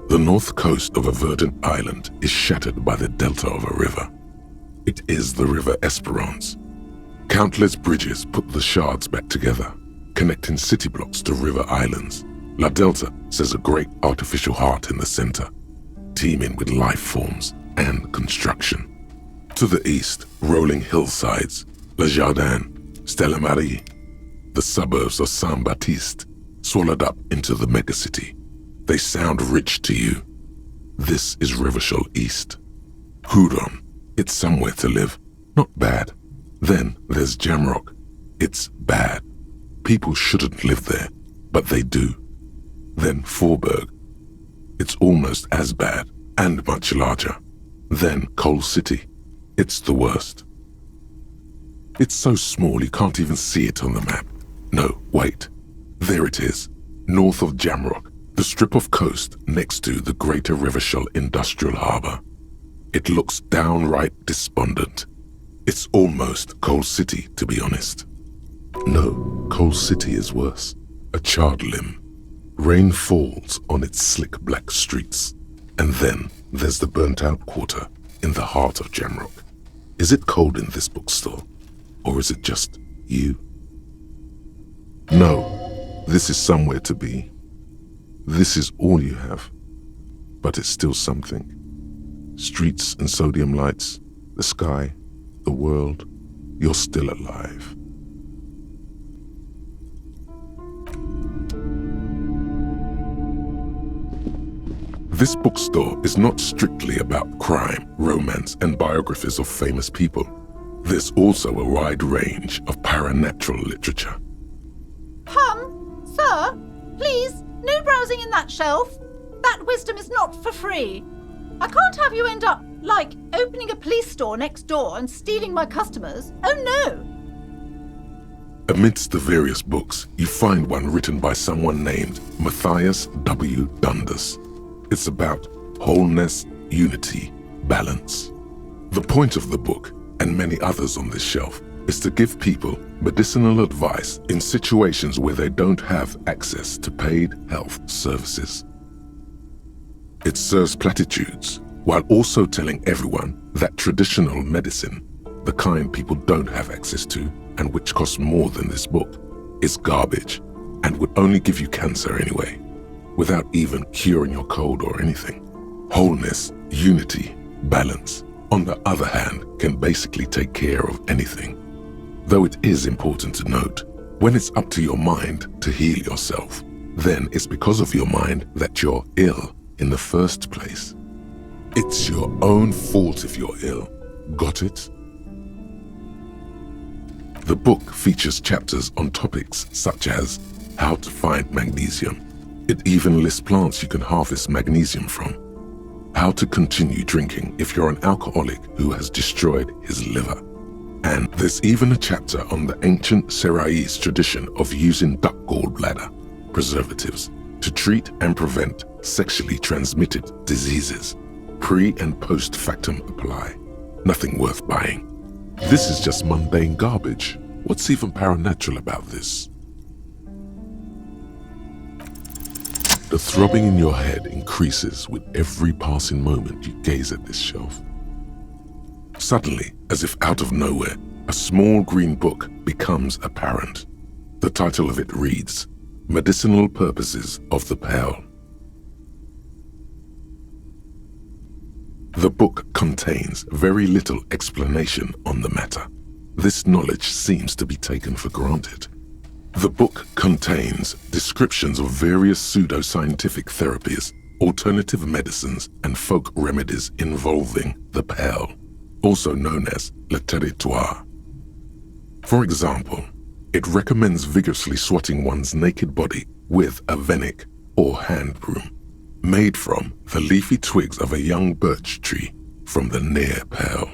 The north coast of a verdant island is shattered by the delta of a river. It is the River Esperance. Countless bridges put the shards back together, connecting city blocks to river islands. La Delta says a great artificial heart in the center, teeming with life forms and construction. To the east, rolling hillsides, Le Jardin, Stella Marie, the suburbs of Saint-Baptiste, swallowed up into the megacity. They sound rich to you. This is Revachol East. Hudon, it's somewhere to live, not bad. Then there's Jamrock. It's bad. People shouldn't live there, but they do. Then Forburg. It's almost as bad and much larger. Then Coal City. It's the worst. It's so small you can't even see it on the map. No, wait. There it is, north of Jamrock, the strip of coast next to the Greater Revachol Industrial Harbour. It looks downright despondent. It's almost Coal City, to be honest. No, Coal City is worse. A charred limb. Rain falls on its slick black streets. And then there's the burnt-out quarter in the heart of Jamrock. Is it cold in this bookstore? Or is it just you? No, this is somewhere to be. This is all you have. But it's still something. Streets and sodium lights, the sky, the world. You're still alive. This bookstore is not strictly about crime, romance, and biographies of famous people. There's also a wide range of paranatural literature. Sir, please, no browsing in that shelf. That wisdom is not for free. I can't have you end up, like, opening a police store next door and stealing my customers. Oh no! Amidst the various books, you find one written by someone named Matthias W. Dundas. It's about wholeness, unity, balance. The point of the book, and many others on this shelf, is to give people medicinal advice in situations where they don't have access to paid health services. It serves platitudes, while also telling everyone that traditional medicine, the kind people don't have access to and which costs more than this book, is garbage and would only give you cancer anyway, without even curing your cold or anything. Wholeness, unity, balance, on the other hand, can basically take care of anything. Though it is important to note, when it's up to your mind to heal yourself, then it's because of your mind that you're ill in the first place. It's your own fault if you're ill. Got it? The book features chapters on topics such as how to find magnesium. It even lists plants you can harvest magnesium from. How to continue drinking if you're an alcoholic who has destroyed his liver. And there's even a chapter on the ancient Seraïs tradition of using duck gallbladder, preservatives, to treat and prevent sexually transmitted diseases. Pre and post factum apply. Nothing worth buying. This is just mundane garbage. What's even paranatural about this? The throbbing in your head increases with every passing moment you gaze at this shelf. Suddenly, as if out of nowhere, a small green book becomes apparent. The title of it reads, Medicinal Purposes of the Pearl. The book contains very little explanation on the matter. This knowledge seems to be taken for granted. The book contains descriptions of various pseudo-scientific therapies, alternative medicines, and folk remedies involving the pearl, also known as le territoire. For example, it recommends vigorously swatting one's naked body with a venik or hand broom, made from the leafy twigs of a young birch tree from the near pearl.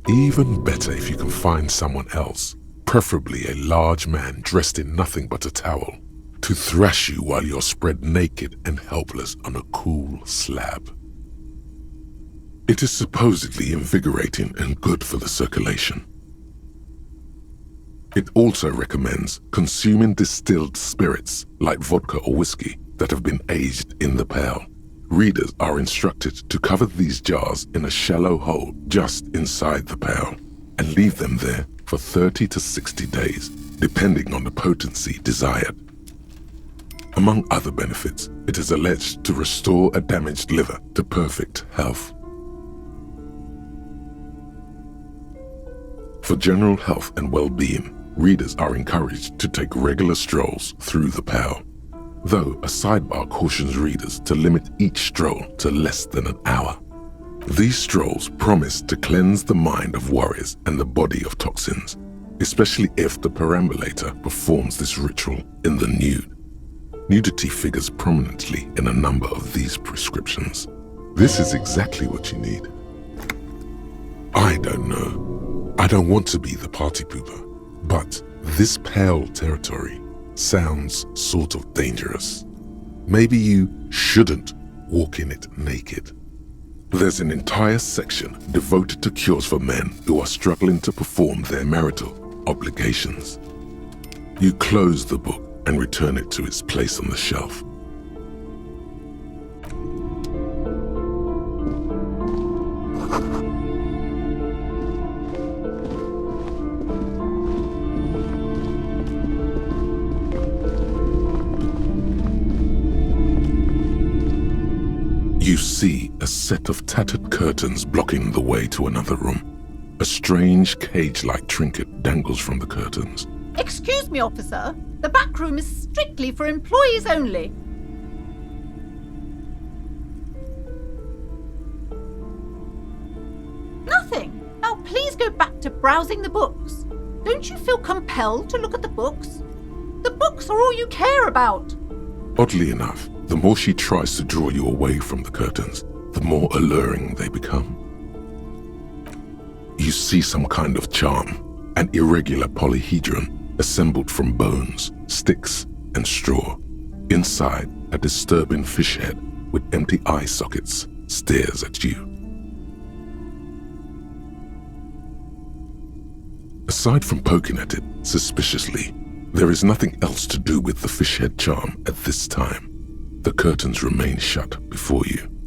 Even better if you can find someone else, preferably a large man dressed in nothing but a towel, to thrash you while you're spread naked and helpless on a cool slab. It is supposedly invigorating and good for the circulation. It also recommends consuming distilled spirits like vodka or whiskey that have been aged in the pail. Readers are instructed to cover these jars in a shallow hole just inside the pail and leave them there for 30 to 60 days, depending on the potency desired. Among other benefits, it is alleged to restore a damaged liver to perfect health. For general health and well-being, readers are encouraged to take regular strolls through the pail, though a sidebar cautions readers to limit each stroll to less than an hour. These strolls promise to cleanse the mind of worries and the body of toxins, especially if the perambulator performs this ritual in the nude. Nudity figures prominently in a number of these prescriptions. This is exactly what you need. I don't know. I don't want to be the party pooper, but this pale territory sounds sort of dangerous. Maybe you shouldn't walk in it naked. There's an entire section devoted to cures for men who are struggling to perform their marital obligations. You close the book and return it to its place on the shelf. You see a set of tattered curtains blocking the way to another room. A strange cage-like trinket dangles from the curtains. Excuse me, officer. The back room is strictly for employees only. Nothing. Now please go back to browsing the books. Don't you feel compelled to look at the books? The books are all you care about. Oddly enough, the more she tries to draw you away from the curtains, the more alluring they become. You see some kind of charm, an irregular polyhedron assembled from bones, sticks, and straw. Inside, a disturbing fish head with empty eye sockets stares at you. Aside from poking at it suspiciously, there is nothing else to do with the fish head charm at this time. The curtains remain shut before you.